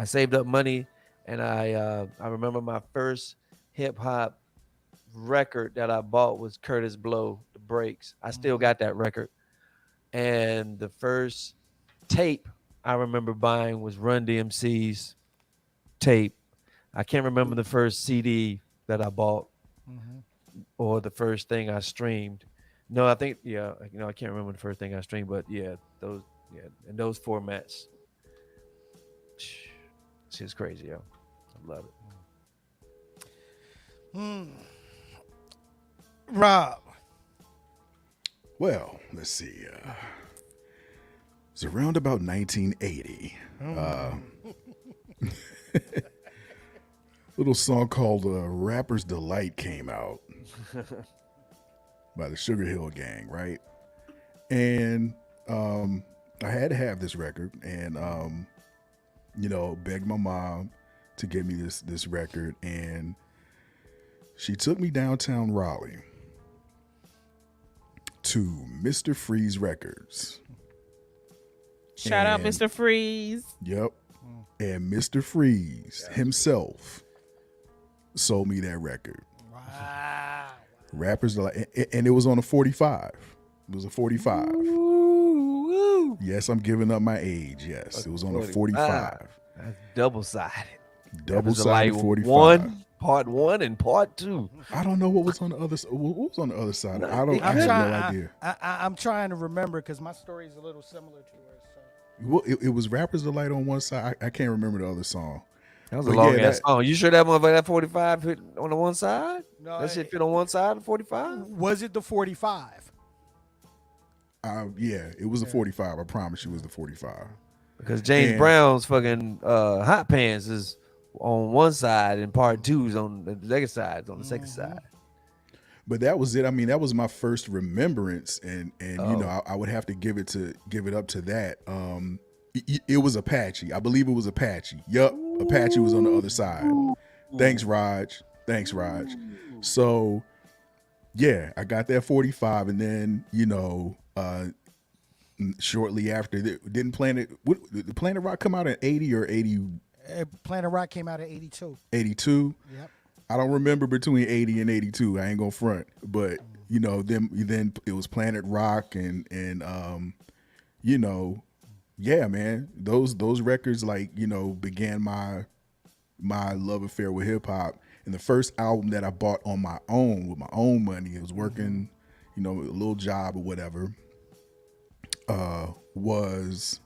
saved up money, and I remember my first hip hop record that I bought was Curtis Blow, The Breaks. I still got that record, and the first tape I remember buying was Run DMC's tape. I can't remember the first CD that I bought or the first thing I streamed. No, I think I can't remember the first thing I streamed, but in those formats. Shit's crazy, yo. I love it. Rob. Well, let's see. It's around about 1980. Little song called Rapper's Delight came out by the Sugar Hill Gang, right? And I had to have this record and, begged my mom to get me this record. And she took me downtown Raleigh to Mr. Freeze Records. Shout out Mr. Freeze. Yep. And Mr. Freeze himself sold me that record. Wow. Rappers Delight, and it was on a 45. It was a 45. Ooh. Yes, I'm giving up my age. Yes, it was on a 45. That's double-sided. Double-sided 45. Part 1 and part 2. I don't know what was on the other side. What was on the other side? I have no idea. I'm trying to remember because my story is a little similar to hers. So. Well, it was Rappers Delight on one side. I can't remember the other song. That was a long ass song. You sure that motherfucker, that 45 fit on the one side? No, that shit fit on one side of 45? Was it the 45? Yeah, it was the 45. I promise you it was the 45. Because James Brown's fucking hot pants is on one side and part 2 is on the second side. On the second side. But that was it. I mean, that was my first remembrance, and I would have to give it up to that. It was Apache. I believe it was Apache. Yup, Apache was on the other side. Thanks, Raj. So, yeah, I got that 45, and then shortly after, didn't Planet Rock come out in 80 or 80? Planet Rock came out in 82. 82. Yep. I don't remember between 80 and 82. I ain't gonna front, but then it was Planet Rock and yeah, man, those records began my love affair with hip hop. And the first album that I bought on my own with my own money, I was working, a little job or whatever, was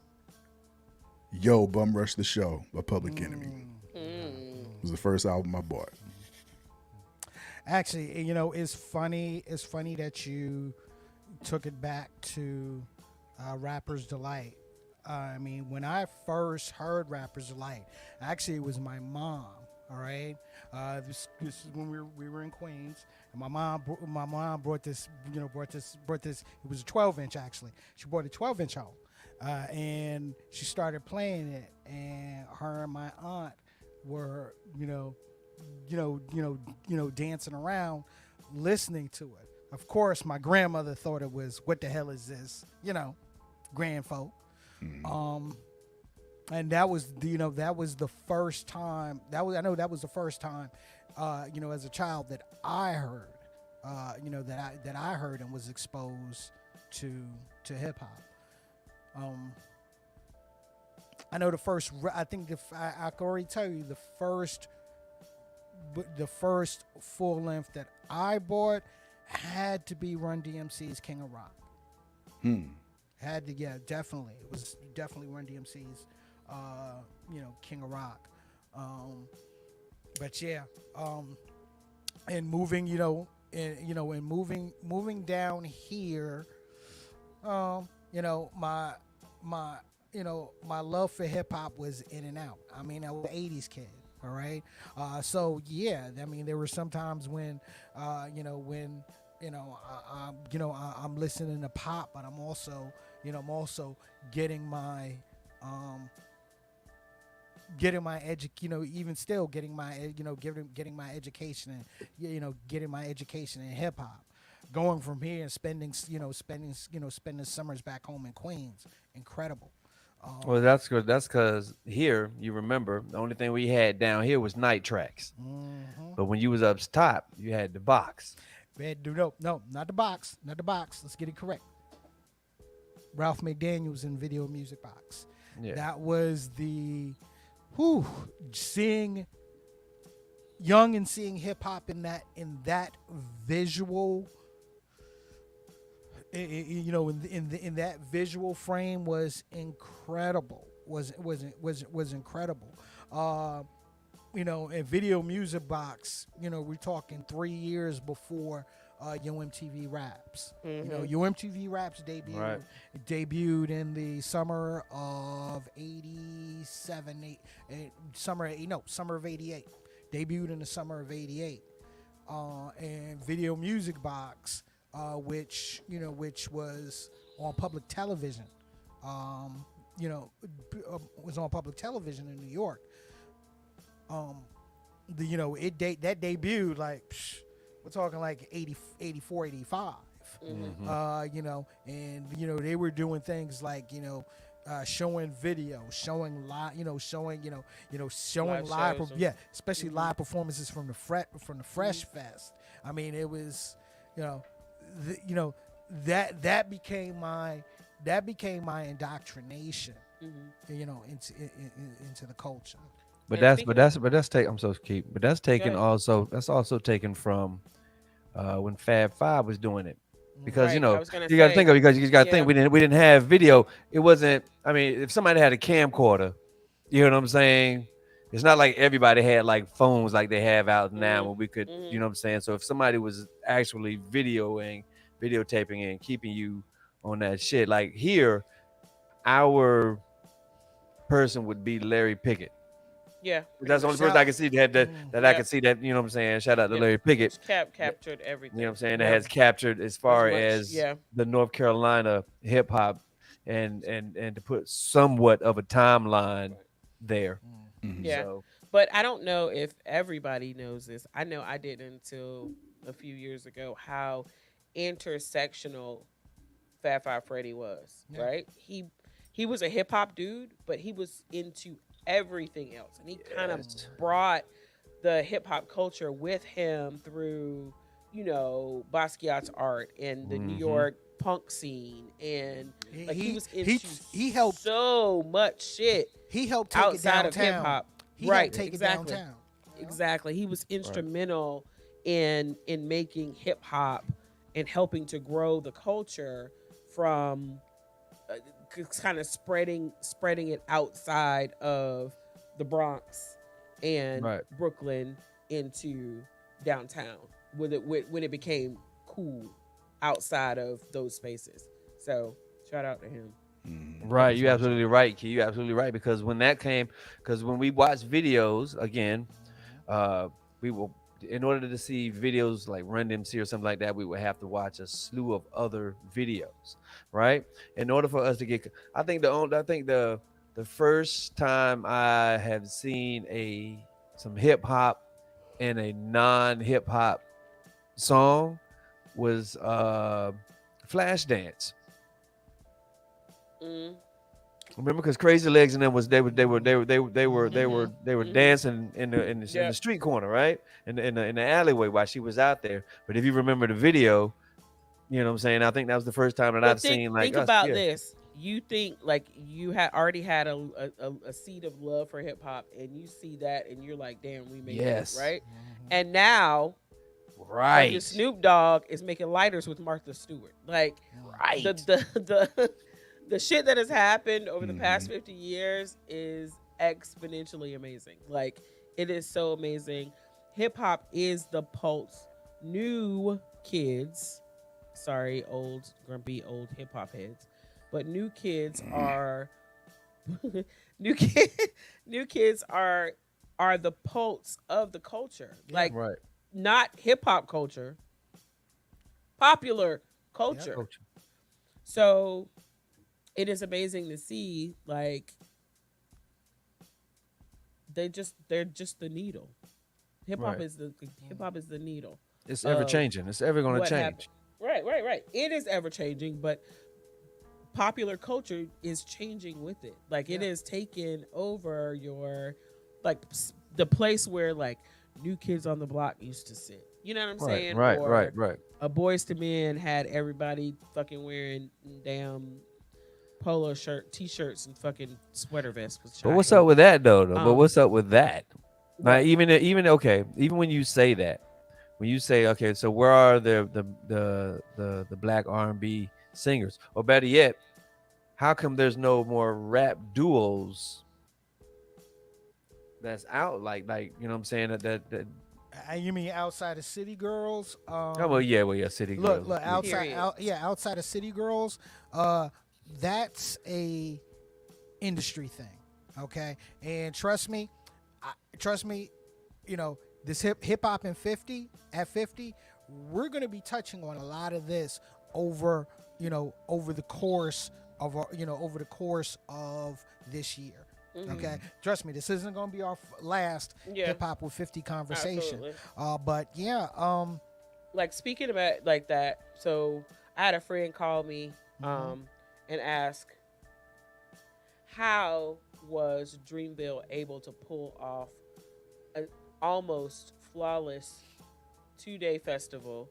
Yo Bum Rush the Show by Public Enemy. It was the first album I bought. Actually, it's funny. It's funny that you took it back to Rapper's Delight. I mean, when I first heard Rapper's Delight, actually it was my mom. All right, this is when we were in Queens, and my mom brought this. It was a 12-inch actually. She brought a 12-inch home, and she started playing it, and her and my aunt were dancing around, listening to it. Of course, my grandmother thought it was, what the hell is this? grand folk. Mm-hmm. And that was that was the first time I know that was the first time as a child that I heard that I heard and was exposed to hip hop. Um, I know the first. I think I can already tell you the first full length that I bought had to be Run DMC's King of Rock. Had to, yeah, definitely. It was definitely Run DMC's, King of Rock. But yeah, and moving, and moving down here, my my love for hip hop was in and out. I mean, I was an '80s kid. All right. So yeah, I mean, there were some times when, when I'm listening to pop, but I'm also, getting my, even still getting my, getting my education and, getting my education in hip hop. Going from here and spending summers back home in Queens, incredible. Well, that's good. That's because here, you remember, the only thing we had down here was night tracks. But when you was up top, you had the box. No, not the box, not the box. Let's get it correct. Ralph McDaniels in Video Music Box. Yeah. That was the, seeing young and seeing hip hop in that visual. In that visual frame was incredible. Was incredible. In Video Music Box, we're talking 3 years before UMTV Raps. UMTV Raps debuted in the summer of '87. Summer of '88. Debuted in the summer of '88. And Video Music Box, which was on public television, was on public television in New York. That debuted like, we're talking like 84, 85. And they were doing things like, showing video, showing live, showing live, especially live performances from the Fresh Fest. I mean, it was, that became my indoctrination, into the culture. But And that's take. I'm so keep. But that's taken ahead. also. That's also taken from when Fab Five was doing it, because Right, I was gonna you got to say, think of because you got to yeah. think we didn't have video. It wasn't. I mean, if somebody had a camcorder, you know what I'm saying. It's not like everybody had like phones like they have out now where we could, you know what I'm saying. So if somebody was actually videotaping and keeping you on that shit, like here, our person would be Larry Pickett. Yeah, That's the only Shout- person I can see that I Yep. can see that, you know what I'm saying. Shout out to Yep. Larry Pickett. Which captured everything. You know what I'm saying? Yeah. That has captured as far much, as yeah. the North Carolina hip hop and to put somewhat of a timeline there. Yeah. So But I don't know if everybody knows this. I know I didn't until a few years ago how intersectional Fat Five Freddy was. Yeah. Right? He was a hip hop dude, but he was into everything else, and he kind of Yes. brought the hip hop culture with him through, Basquiat's art and the New York punk scene, and like he was into he helped so much shit he helped take it outside of hip downtown. hop. He Right, helped take exactly. it downtown. Exactly. He was instrumental in making hip hop and helping to grow the culture from kind of spreading it outside of the Bronx and Right. Brooklyn into downtown when it became cool outside of those spaces. So shout out to him. right, you absolutely right, Key. You absolutely right, because when that came, because when we watch videos again, we will, in order to see videos like Run DMC or something like that, we would have to watch a slew of other videos, right? In order for us to get, I think the first time I have seen some hip hop in a non-hip hop song was Flashdance. Mm, Remember, because Crazy Legs and them was they were mhm. dancing in the Yep. street corner, right? In the alleyway while she was out there. But if you remember the video, you know what I'm saying. I think that was the first time that I've But think seen like think us. about Yeah. this. You think like you had already had a seed of love for hip hop, and you see that, and you're like, damn, we made it, Yes. right? And now fucking Right. Snoop Dogg is making lighters with Martha Stewart. Like the Right. the shit that has happened over the Mm-hmm. past 50 years is exponentially amazing. Like it is so amazing. Hip hop is the pulse. New kids, sorry, old grumpy old hip hop heads, but new kids are new kid new kids are the pulse of the culture. Yeah. Like Right. not hip hop culture, popular Yep. culture. Coach. So it is amazing to see like they're just the needle. Hip hop Right. is the hip hop is the needle It's ever of changing. It's ever going to what happened. change. Right, right, right. It is ever changing, but popular culture is changing with it. Like it Yeah. is taking over your like the place where like New Kids on the Block used to sit. You know what I'm Right. saying? Right. Right. Or Right. a Boys to Men had everybody fucking wearing damn polo shirt, t-shirts, and fucking sweater vests. Which But I what's hate. up with that though? But Um, what's up with that? Now, what? even okay, even when you say that, when you say okay, so where are the black R&B singers, or better yet, how come there's no more rap duos that's out like you know what I'm saying that You mean outside of City Girls? oh well yeah City Look, Girls look, outside, Period. outside of City Girls, uh, that's a industry thing, okay? And trust me, you know, this hip hop in 50 at 50, we're gonna be touching on a lot of this over, over the course of over the course of this year. Okay, Hmm. trust me, this isn't gonna be our last Yeah, hip hop with 50 conversation. absolutely. But yeah, Like speaking about like that. So I had a friend call me mhm. and ask how was Dreamville able to pull off an almost flawless 2 day festival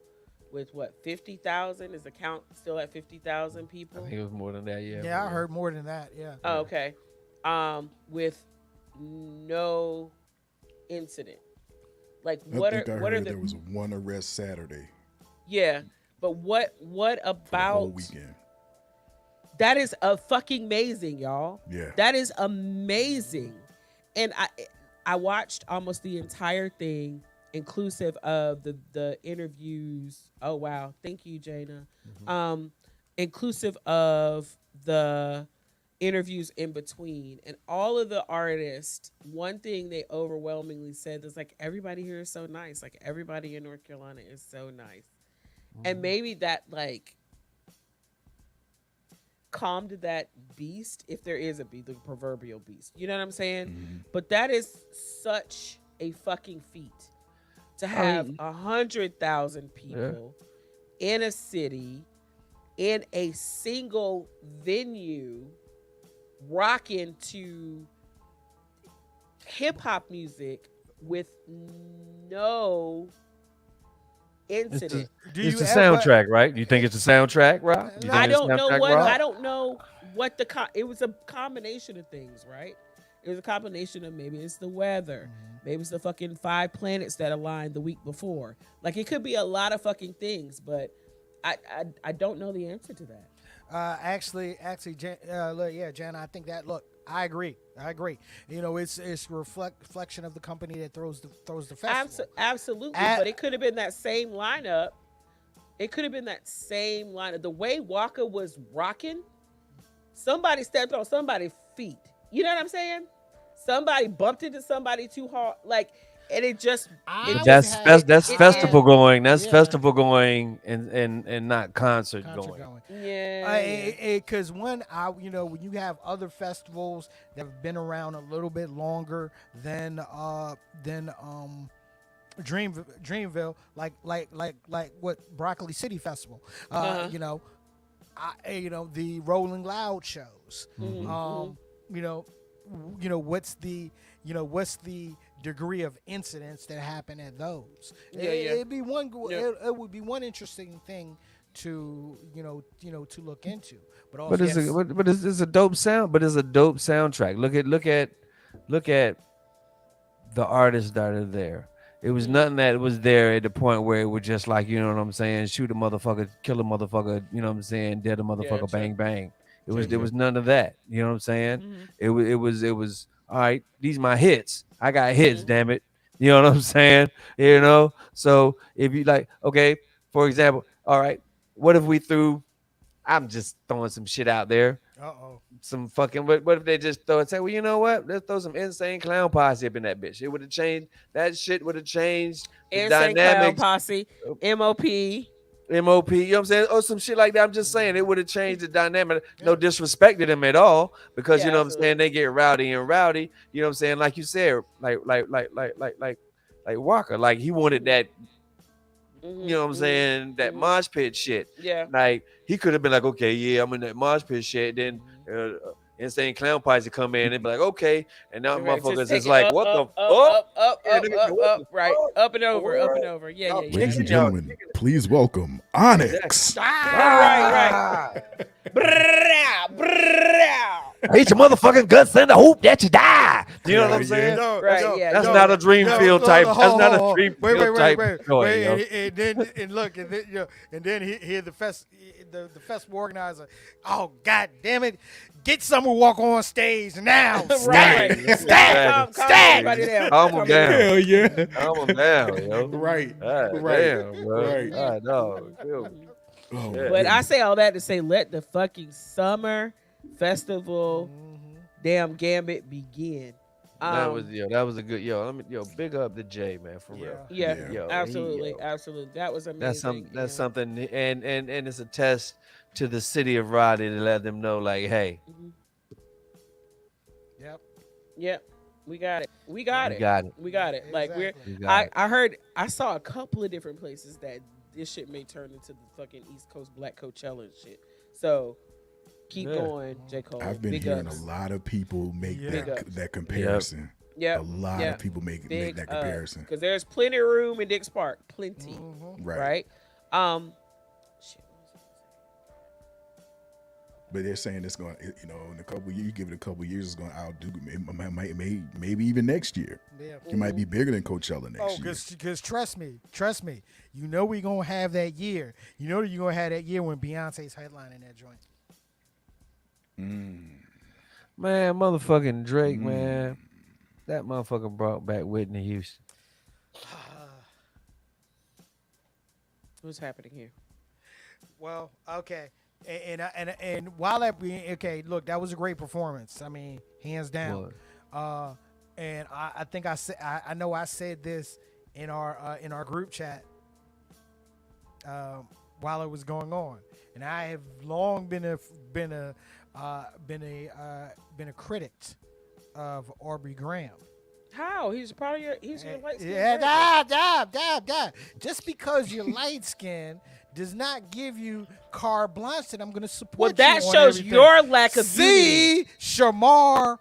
with what 50,000 is the count still at 50,000 I people? think it was more than that, yeah. Yeah, I heard more than that. Yeah. Oh, okay. With no incident. Like I what think I are heard the there was one arrest Saturday yeah, but what for the whole about weekend. that is a fucking amazing, y'all. Yeah. That is amazing. And I watched almost the entire thing, inclusive of the interviews. Oh wow, thank you, Jana. Inclusive of the interviews in between, and all of the artists. One thing they overwhelmingly said is like everybody here is so nice. Like everybody in North Carolina is so nice, and maybe that like calmed that beast, if there is a beast, the proverbial beast. You know what I'm saying? Mm-hmm. But that is such a fucking feat to have 100,000 people in a city in a single venue rocking to hip hop music with no incident. Do It's you the ever? soundtrack, right? You think it's the soundtrack, Rob? You think I it's don't know soundtrack, what Rob? I don't know what it was a combination of things, right? It was a combination of maybe it's the weather, maybe it's the fucking 5 planets that aligned the week before. Like it could be a lot of fucking things, but I don't know the answer to that. Actually, look, yeah, Jana, I think that. Look, I agree. You know, it's reflection of the company that throws the festival. Absolutely, At- but it could have been that same lineup. It could have been that same lineup. The way Walker was rocking, somebody stepped on somebody's feet. You know what I'm saying? Somebody bumped into somebody too hard, like, and it just I it would just have- That's it- festival going. That's Yeah. festival going and not concert Concert going. going. yeah. Because when when you have other festivals that have been around a little bit longer than Dreamville, like what Broccoli City Festival, Uh-huh. you know, the Rolling Loud shows. Mm-hmm. You know, what's the degree of incidents that happen at those? Yeah, It'd be one. Yeah. It would be one interesting thing to to look into. But also, But it's a dope sound. But it's a dope soundtrack. Look at the artists that are there. It was nothing that was there at the point where it was just like, you know what I'm saying, shoot a motherfucker, kill a motherfucker, you know what I'm saying, dead a Yeah, motherfucker, true. bang bang. True, There true. was none of that. You know what I'm saying? Mhm. It was all right, these my hits. I got hits, Mhm. damn it. You know what I'm saying? You know? So if you like, okay, for example, all right, what if we threw I'm just throwing some shit out there. uh-oh. Some fucking what if they just throw and say, well, you know what? Let's throw some insane clown posse up in that bitch. It would have changed that shit would have changed the Insane Clown dynamics. Posse, MOP. MOP, you know what I'm saying? Or some shit like that. I'm just saying it would have changed the dynamic. No Yeah. disrespect to them at all, because you Yeah, know what I'm saying, absolutely. they get rowdy and rowdy. You know what I'm saying? Like you said, like Walker. Like he wanted that, Mhm, you know what I'm mhm, saying, that mhm. mosh pit shit. Yeah. Like he could have been like, okay, yeah, I'm in that mosh pit shit. Then insane clown posse come in and be like, okay, and now Okay, motherfuckers take is it like, up, what the up, up, fuck? up, up, Yeah, up, nigga, up, what the up, right, fuck? up and over, up and What? over. Yeah, Y'all yeah, yeah. Ladies and kicking y'all, gentlemen, please welcome Onyx. Right. Brrrr, brrrr. Hate your motherfucking guts in the hoop that you die. You know what I'm Yeah. saying? Right, yeah, That's yeah. not a Dreamfield type. That's not a Dreamfield type joy, yo. And then and then here the festival organizer. Oh, god damn it! Get someone walk on stage now. Right, right. Stat, Calm stat. everybody down. Calm Calm them down. Hell yeah. Calm them down, yo. Right. God Right. damn, bro. Right. God, dog. Oh, Yeah. But I say all that to say, let the fucking summer festival damn gambit begin. That was a good big up to Jay, man, for real. Yeah, Yeah. Yo, absolutely, absolutely. That was amazing. That's something, and it's a test to the city of Raleigh to let them know, like, hey, Yep. Yep, we got it. We got we it. got it. We got it. Like Exactly. We got it. I saw a couple of different places that this shit may turn into the fucking East Coast Black Coachella and shit. So keep Yeah. going, J. Cole. I've been Big hearing ups. a lot of people make Yeah. Big that, ups. that comparison. Yep. A lot yep. of people make Big that comparison. because there's plenty of room in Dix Park. Plenty. Right. Right. Shit. But they're saying it's going, in a couple years, you give it a couple years, it's going to outdo, maybe even next year. Yeah. It might be bigger than Coachella next year. Because trust me, you know we're gonna have that year. You know you're gonna have that year when Beyonce's headlining that joint. Man, motherfucking Drake, man. That motherfucker brought back Whitney Houston. What's happening here? Well, okay, and while that being okay, look, that was a great performance. I mean, hands down. And I think I said I know I said this in our group chat while it was going on, and I have long been a critic of Aubrey Graham. How? He's part of your. He's your light skin. Yeah, Just because you're light skinned does not give you carte blanche that I'm going to support. Well, that you on shows everything. your lack of See Shamar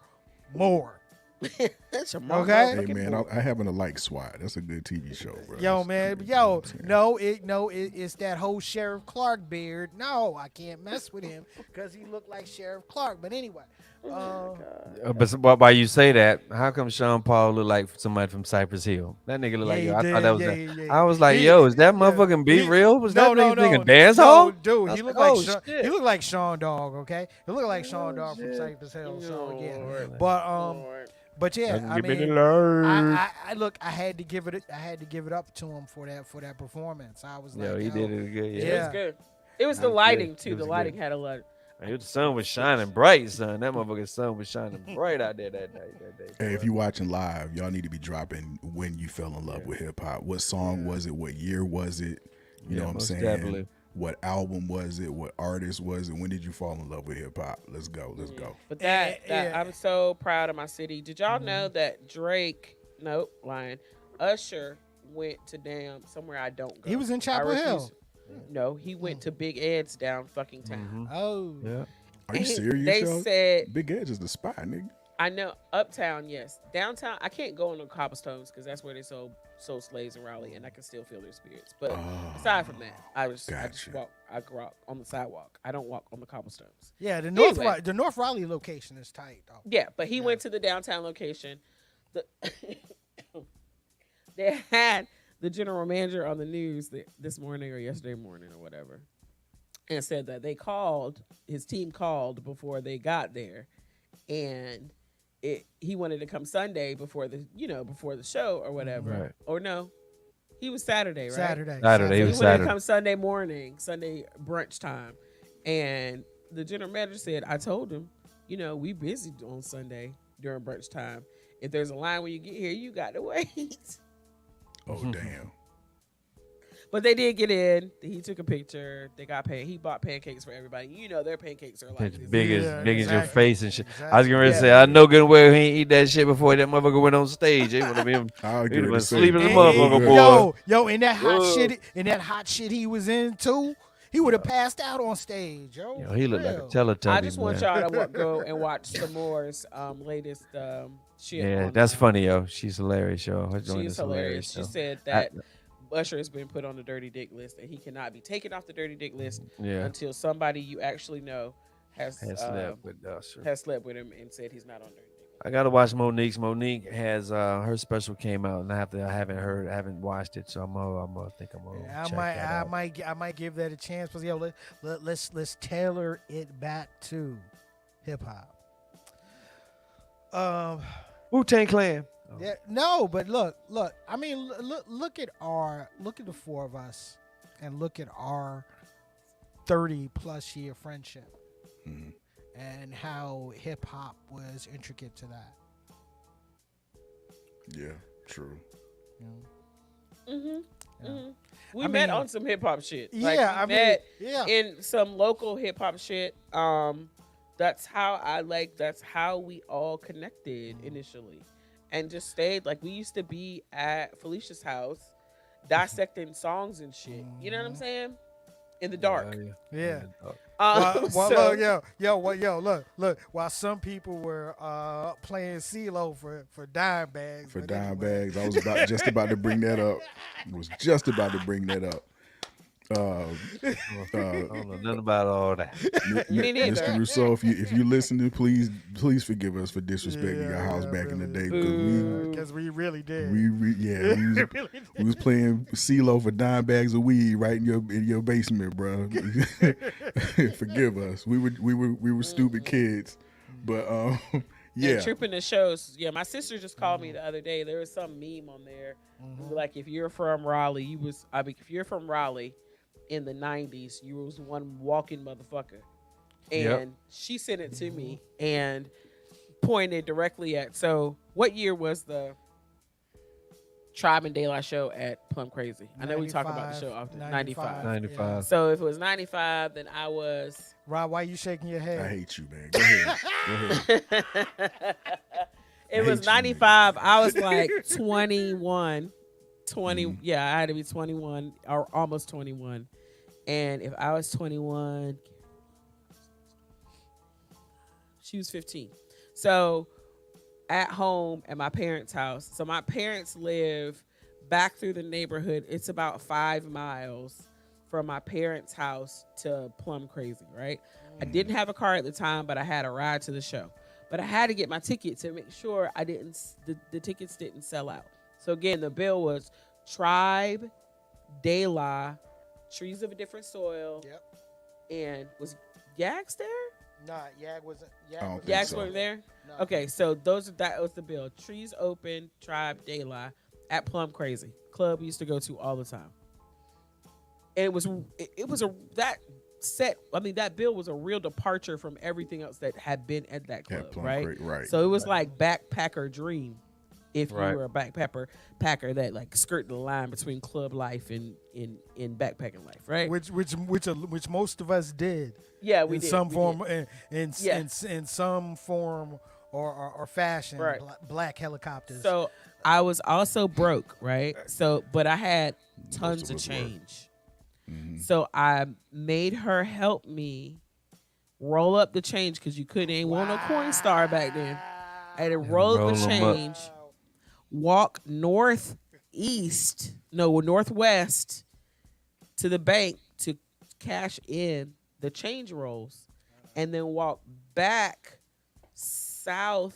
Moore. Shamar Okay. Hey man, I happen to like SWAT. That's a good TV show, bro. Yo, man, it's that whole Sheriff Clark beard. No, I can't mess with him because he looked like Sheriff Clark. But anyway, But why you say that? How come Sean Paul look like somebody from Cypress Hill? That nigga look like yo. I thought that was that. I was like, yo, is that motherfucking Be Real? Was that nigga dance hall? Dude, he looked looked like Sean Dog. Okay, he looked like Sean Dog from Cypress Hill. So yeah, but yeah, I mean, I look, I had to give it up to him for that performance. I was like, Yo, he did it good. It Yeah. was good. It was the That was lighting good. too. It The was lighting good. had a lot. The sun was shining bright, son. That motherfucking sun was shining bright out there that day. Hey, if you're watching live, y'all need to be dropping when you fell in love with hip hop. What song was it? What year was it? You know what I'm most saying? definitely. What album was it? What artist was it? When did you fall in love with hip hop? Let's go. Let's go. But that Yeah. I'm so proud of my city. Did y'all know that Drake? Nope, lying. Usher went to damn somewhere I don't go. He was in Chapel I Hill. refuse- No, he went to Big Ed's down fucking town. Oh, Yeah. Are you And serious, they yo? said, Big Edge is the spot, nigga. I know uptown, yes. Downtown, I can't go on the cobblestones because that's where they sold slaves in Raleigh, and I can still feel their spirits. But aside from that, I just Gotcha. walk. I walk on the sidewalk. I don't walk on the cobblestones. yeah. Anyway. The North Raleigh location is tight, though. Yeah, but he went to the downtown location. The they had the general manager on the news this morning or yesterday morning or whatever, and said that his team called before they got there, and he wanted to come Sunday before the show or whatever. Right. Or no, he was Saturday, right? Saturday. Saturday, He it was wanted to Saturday. come Sunday morning, Sunday brunch time, and the general manager said, "I told him, we busy on Sunday during brunch time. If there's a line when you get here, you got to wait." Oh damn. But they did get in. He took a picture. They got He bought pancakes for everybody. Their pancakes are like It's this. big as Yeah, big as your exactly. face and shit. I was gonna Yeah. say, I know good and well he ain't eat that shit before that motherfucker went on stage. They would have been I'll he'd get have it been to say. sleeping as a And- motherfucker, boy. Yo, in that hot Whoa. shit, he was in too. He would have passed out on stage, yo. Yo, he looked like a Real. Teletubby. I just want man. y'all to go and watch Samore's latest shit. Yeah, on, that's funny, yo. She's hilarious, yo. Her joint She's is hilarious. She yo. said that Usher has been put on the dirty dick list, and he cannot be taken off the dirty dick list Yeah, until somebody you actually know has has slept with Usher. has slept with him and said he's not on dirty dick list. I gotta watch Monique's. Monique has her special came out, and I haven't watched it, so I'm gonna think I'm gonna Yeah, check that out. I might give that a chance. But yo, let's tailor it back to hip hop. Wu-Tang Clan. Oh. Yeah, no, but look. I mean, look at the four of us, and look at our 30+ year friendship, Mhm. and how hip hop was intricate to that. Yeah, true. You know? We I met mean- on some hip hop shit. Yeah, Like, we met yeah. in some local hip hop shit. That's how we all connected initially, and just stayed. Like, we used to be at Felicia's house, dissecting songs and shit. You know what I'm saying? In the dark. Yeah. So- Look, look. While some people were playing CeeLo for dime bags. For but dime anyway. bags, I was just about to bring that up. I don't know nothing about all that. Me neither. Mr. Rousseau, if you listening, please forgive us for disrespecting your house back in the day because Because we really did. we was playing CeeLo for dime bags of weed right in your basement, bro. Forgive us. We were stupid kids, but yeah. And tripping the shows. Yeah, my sister just called me the other day. There was some meme on there. Like, if you're from Raleigh, if you're from Raleigh in the 90s, you was one walking motherfucker. And Yep. she sent it to me and pointed directly at, so what year was the Tribe and De La show at Plum Crazy? I know we talk about the show often. 95. 95. So if it was 95, then I was... Rob, why you shaking your head? I hate you, man. Go ahead. It was 95. I was like 21. 20. Yeah, I had to be 21 or almost 21. And if I was 21, she was 15. So at home at my parents' house. So my parents live back through the neighborhood. It's about 5 miles from my parents' house to Plum Crazy, right? I didn't have a car at the time, but I had a ride to the show. But I had to get my ticket to make sure the tickets didn't sell out. So again, the bill was Tribe, De La, Trees of a Different Soil. Yep. And was Yags there? Nah, Yag wasn't. I don't think Yags so. weren't there? No. Okay, so that was the bill. Trees Open, Tribe, De La at Plum Crazy. Club we used to go to all the time. And that bill was a real departure from everything else that had been at that club, Plum right? Creek, right. So it was like backpacker dream. If Right. you were a backpacker that like skirted the line between club life and in backpacking life, right? Which most of us did. Yeah, we in did. some we form, did. in some form or fashion. Right. Black helicopters. So I was also broke, right? So, but I had tons of of us were. change. So I made her help me roll up the change because you couldn't ain't want no coin star back then. I had to roll up the roll 'em up. change, walk northwest to the bank to cash in the change rolls, and then walk back southeast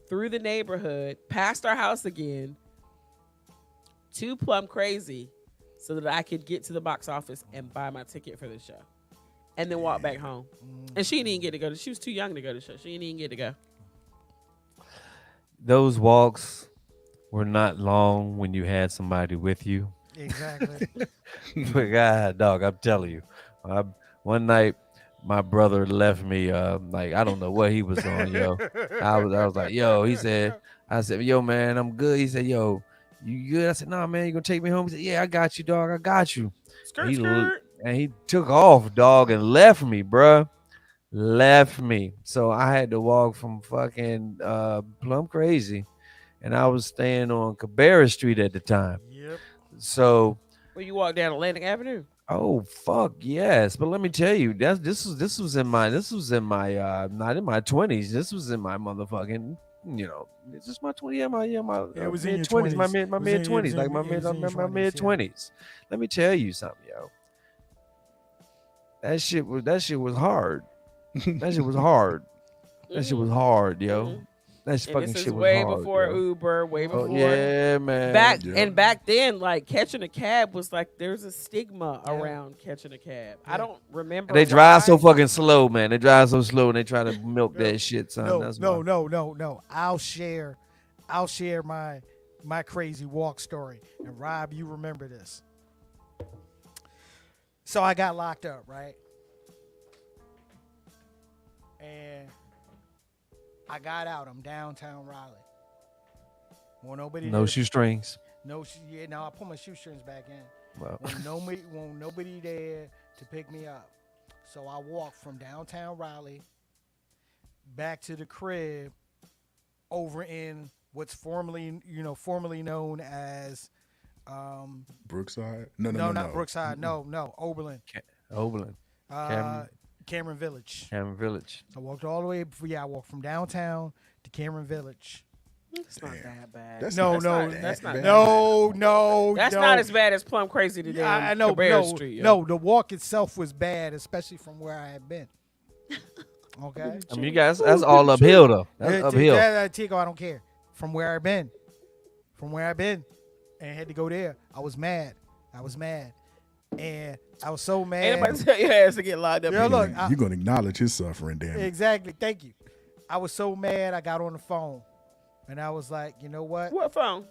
through the neighborhood, past our house again, to Plum Crazy, so that I could get to the box office and buy my ticket for the show, and then walk back home. And she didn't even get to go. She was too young to go to the show. She didn't even get to go. Those walks were not long when you had somebody with you. Exactly. But God, dog, I'm telling you, one night my brother left me. Like I don't know what he was on, yo. I was like, yo. I said, yo, man, I'm good. He said, yo, you good? I said, nah, man, you gonna take me home? He said, yeah, I got you, dog. I got you. Skirt, skirt. And he took off, dog, and left me, bruh. Left me. So I had to walk from fucking Plum Crazy, and I was staying on Cabarrus Street at the time. Yep. So, Well, you walk down Atlantic Avenue. oh fuck yes, but let me tell you, this was in my not in my 20s. This was in my motherfucking, this is my 20, my It was in your mid 20s, my 20s. mid my It was mid in- 20s, like it was in your my 20s, mid yeah. 20s. Let me tell you something, yo. That shit was hard. That shit was hard. That shit was hard, yo. Mhm. That And fucking this shit is was way hard, before yo. Uber, way Oh before. yeah, man. Yeah. Back then, like catching a cab was like there's a stigma Yeah. around catching a cab. Yeah. I don't remember. They drive so why. fucking slow, man. They drive so slow and they try to milk that shit, son. No, That's no, why. no. I'll share my crazy walk story. And Rob, you remember this. So I got locked up, right? And I got out. I'm downtown Raleigh. Well, nobody. No there- shoestrings. No. Yeah. No, I put my shoestrings back in. Well, When nobody there to pick me up. So I walked from downtown Raleigh back to the crib over in what's formerly known as Brookside? not Brookside. No, Oberlin. Oberlin, Cameron Village. Cameron Village. So I walked all the way. I walked from downtown to Cameron Village. It's not that bad. That's No, not no, that that's not bad. No, That's no. not as bad as Plum Crazy today. Yeah, I know. Cabarrus No, Street, yo. no, the walk itself was bad, especially from where I had been. Okay. I mean, you guys, that's all uphill though. That's Yeah, uphill. Tico, I don't care. From where I've been, and had to go there. I was mad, and I was so mad. Ain't nobody tell your ass to get locked up. Yeah, look, You're going to acknowledge his suffering, damn it. Exactly. Thank you. I was so mad. I got on the phone, and I was like, you know what? What phone?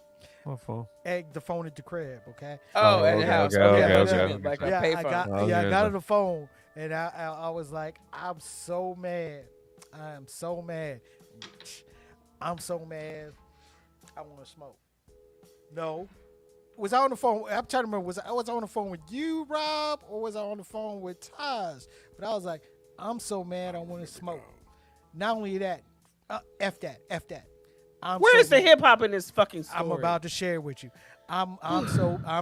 What for? The phone at the crib. Okay. Oh, at the okay, house. okay, okay. Like a Yeah, pay I phone. got. Oh, Yeah, I yeah, got so- on the phone, and I was like, I'm so mad. I am so mad. I'm so mad. I want to smoke. No. Was I on the phone? I'm trying to remember. Was I on the phone with you, Rob, or was I on the phone with Taj? But I was like, I'm so mad. I want to smoke. Not only that, f that. Where's the mad. hip hop in this fucking story? I'm about to share with you. I'm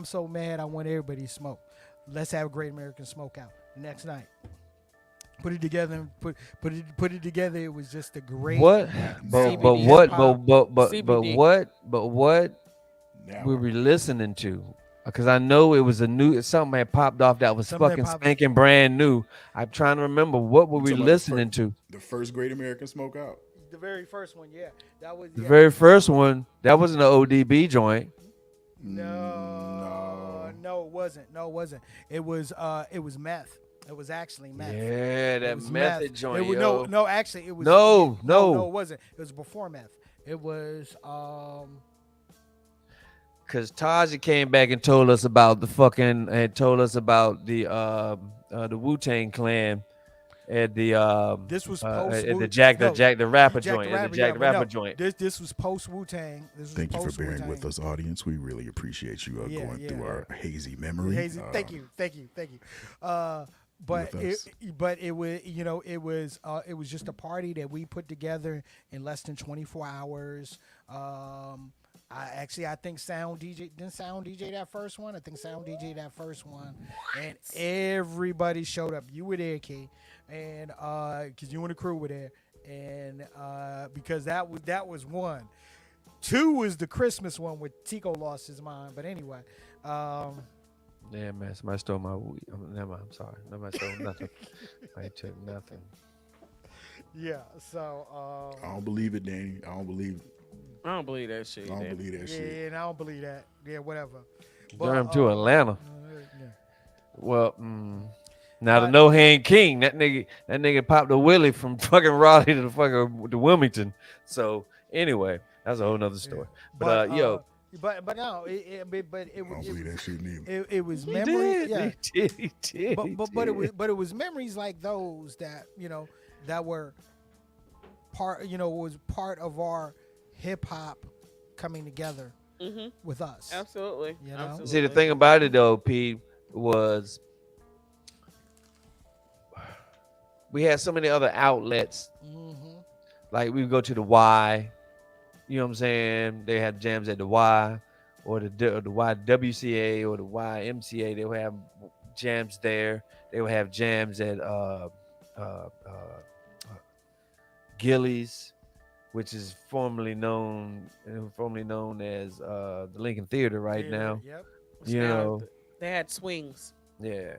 so mad. I want everybody to smoke. Let's have a great American smoke out the next night. Put it together. And put it together. It was just a great. What? But CBD what? hip-hop. But CBD. what Now, were we listening to? Because I know it was something had popped off that was Something fucking popped- spanking brand new. I'm trying to remember what were You we talking about the listening to. the first Great American Smoke Out. The very first one, yeah. That was The yeah. very first one that wasn't an ODB joint. No, it wasn't. No, it wasn't. It was meth. It was actually meth. Yeah, It that was method meth. joint. It was, yo. no, actually, it was. No, no, it wasn't. It was before meth. It was Cause Taja came back and told us about the Wu-Tang Clan at the this was at post the Jack the rapper Jack joint. the At Rapper, the Jack yeah, the but rapper no, joint. This was post Wu-Tang. This was Thank you for post bearing Wu-Tang. with us, audience. We really appreciate you Yeah, going yeah, through yeah. our hazy memory. Hazy. Thank you. But With it, us. but it was, it was just a party that we put together in less than 24 hours. I think Sound DJ didn't Sound DJ that first one. I think Sound DJ that first one, and What? everybody showed up. You were there, Key, and because you and the crew were there, and because that was one. Two was the Christmas one where Tico lost his mind. But anyway, um, Yeah, man. Somebody stole my weed. Never mind. I'm sorry. Nobody stole nothing. I ain't took nothing. yeah. I don't believe it, Danny. I don't believe it. I don't believe that shit. I don't Either. believe that Yeah, shit. and I don't believe that. Yeah, whatever. Germ to Atlanta. Yeah. Well, now the But no hand king. That nigga popped a willie from fucking Raleigh to the fucking to Wilmington. So anyway, that's a whole nother story. But yo, but no, it I don't believe that shit neither. it was he memory. did. Yeah, He did. but it was memories like those that that were was part of our hip hop coming together with us. Absolutely. You know? Absolutely. See, the thing about it though, P, was we had so many other outlets. Hmm. Like we would go to the Y. You know what I'm saying? They had jams at the Y or the YWCA or the YMCA. They would have jams there. They would have jams at Gillies, which is formerly known as the Lincoln Theater right now. Yep. It's You now- know, they had swings. yeah.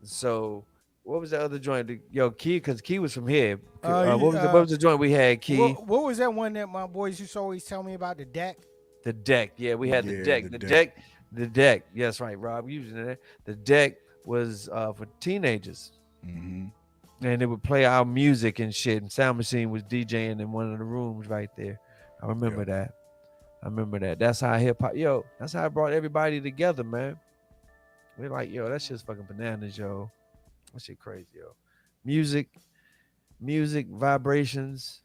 So what was the other joint? Yo, Key, because Key was from here. Yeah, What was the joint we had, Key? What was that one that my boys used to always tell me about, the deck? The deck. Yeah, we had the Yeah, deck. the The deck. deck. The deck. Yes, right, Rob. Using it. The deck was for teenagers. Mm-hmm. And they would play our music and shit. And Sound Machine was DJing in one of the rooms right there. I remember that. I remember that. That's how hip hop, yo, that's how I brought everybody together, man. We're like, yo, that shit's fucking bananas, yo. That shit crazy, yo. Music, vibrations,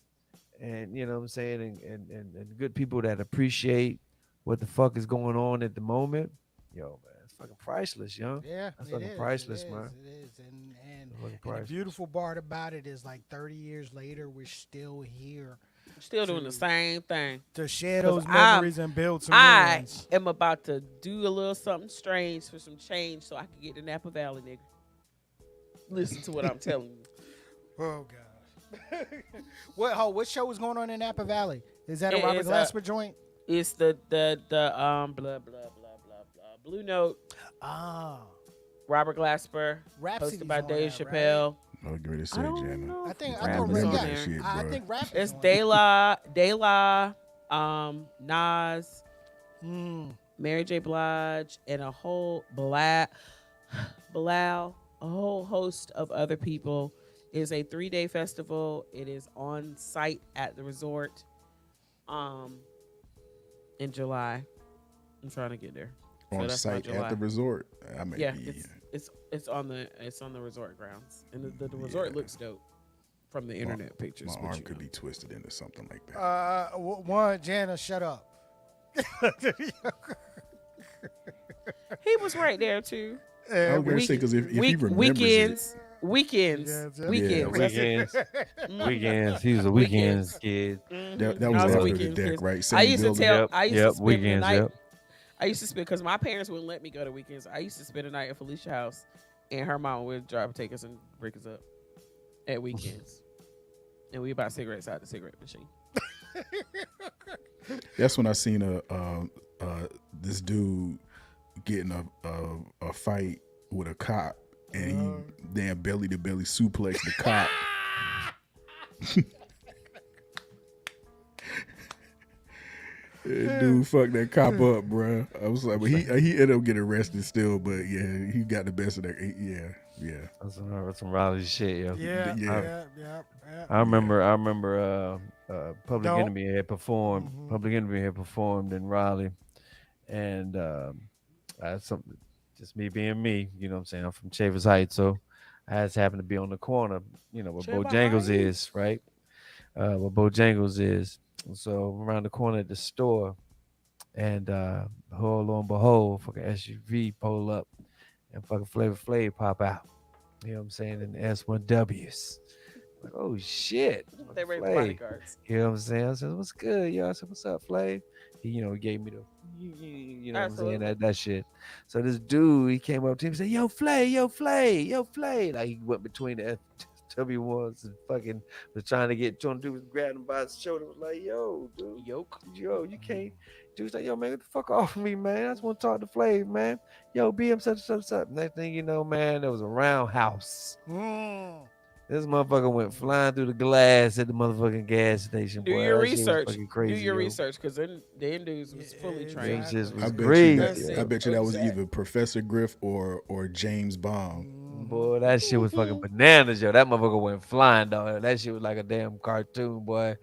and you know what I'm saying, and good people that appreciate what the fuck is going on at the moment. Yo, man, it's fucking priceless, yo. Yeah, That's it fucking is, priceless, it is, man. It is, and Fucking the priceless. beautiful part about it is, like 30 years later, we're still here Still doing the same thing. to share 'Cause those memories and build some new I ones. am about to do a little something strange for some change so I can get to Napa Valley, nigga. Listen to what I'm telling you. Oh god. What show is going on in Napa Valley? Is that a It Robert is, Glasper joint? It's the blah blah blah blah blah Blue Note. Ah, Robert Glasper, Rhapsody's hosted by on Dave that, right? Chappelle. I was going to say, I don't Jana. know. I think if I Rap thought was Remember on that there. shit, I bro. think rap. It's is on De La, Nas, there. Mary J. Blige, and a whole Bilal, a whole host of other people. It is a 3-day festival. It is on site at the resort in July. I'm trying to get there. So On that's my site at July. the resort. I may Yeah, be. it's on the resort grounds. And the resort Yeah. looks dope from the internet pictures. My but arm you could know. be twisted into something like that. Jana, shut up. He was right there too. I was going to say, because if he remembers weekends, Yeah, weekends, yeah. weekends. That's it. Weekends. Mhm. Weekends. He was a Weekends. weekends kid. Mhm. that was I was a after the weekend deck, kid. right? I Same used to building? tell. Yep, I used yep, to spend the weekends, night. yep. I used to spend because my parents wouldn't let me go to weekends. I used to spend the night at Felicia's house, and her mom would drive and take us and break us up at weekends, and we buy cigarettes out the cigarette machine. That's when I seen this dude getting a fight with a cop, and he damn belly to belly suplex the cop. That dude fucked that cop up, bruh. I was like, but he ended up getting arrested still, but yeah, he got the best of that. Yeah. That's some Raleigh shit, yo. Yeah, Yeah. yeah. I remember Public Don't. Enemy had performed. Mhm. Public Enemy had performed in Raleigh, and I had something. Just me being me, you know what I'm saying. I'm from Chavers Heights, so I just happened to be on the corner, you know, where Chaver Bojangles Heights. is, right? Where Bojangles is. So around the corner at the store, and lo and behold, fucking SUV pull up, and fucking Flavor Flav pop out. You know what I'm saying? And S1Ws. Like, oh shit. They raised Flav. bodyguards. You know what I'm saying? I said, what's good? Yo, I said, what's up, Flav? He gave me the, you know what I'm saying? Absolutely. That shit. So this dude, he came up to him and said, yo, Flay, yo, Flay, yo, Flay. Like he went between the W1s and fucking was trying to get to him. Dude was grabbing him by his shoulder. Was like, yo, dude, Yoke. yo, you can't. Dude's like, yo, man, get the fuck off of me, man. I just want to talk to Flav, man. Yo, BM such and such and such. Next thing you know, man, there was a roundhouse. This motherfucker went flying through the glass at the motherfucking gas station. Do Boy, your that shit was research. fucking crazy, Do your yo. research, because then dudes was fully Yeah, trained. Them shits was I bet you crazy. that. That's I it. bet you that was Exact. either Professor Griff or James Bond. Boy, that shit was fucking bananas, yo. That motherfucker went flying, dog. That shit was like a damn cartoon, boy.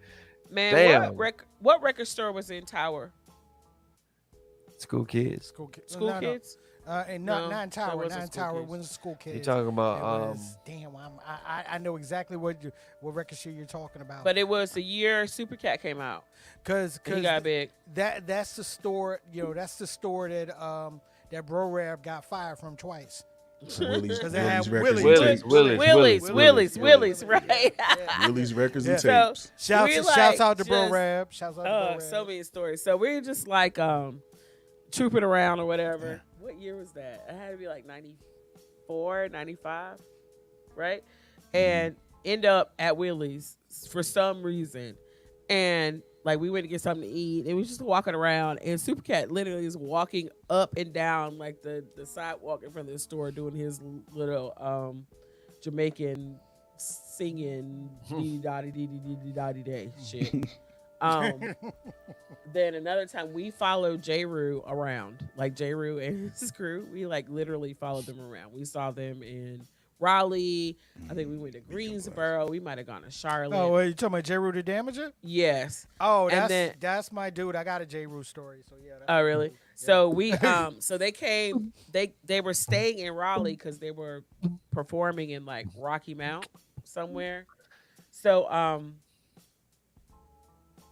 Man, Damn. what record store was in Tower? School kids. School kids. School Kids? And No, Nine that Tower. wasn't Nine School Tower Kids. wasn't School Kids. You talking It about was, damn, I know exactly what record store you're talking about. But it was the year Super Cat came out. Cause And he got big. that's the store, that's the store that that Bro Rab got fired from twice. Willie's, 'Cause they had Records Willie's. and Tapes. Willie's, right? Willie's Records and So- Tapes. Shouts out to Bro just- Rab. Shouts out to Bro Rab. So many stories. So we're just like trooping around or whatever. What year was that? It had to be like 94, 95, right? And end up at Willie's for some reason. And like we went to get something to eat and we just walking around and Super Cat literally is walking up and down like the sidewalk in front of the store doing his little Jamaican singing dee dotty dee dee dee dotty day shit. Then another time we followed J. Rue around, like J. Rue and his crew. We like literally followed them around. We saw them in Raleigh. I think we went to Greensboro. We might have gone to Charlotte. Oh, you talking about J. Rue the Damager? Yes. Oh, And then- that's my dude. I got a J. Rue story. So yeah. Oh, really? cool. Yeah. So we so they came. They were staying in Raleigh because they were performing in like Rocky Mount somewhere. So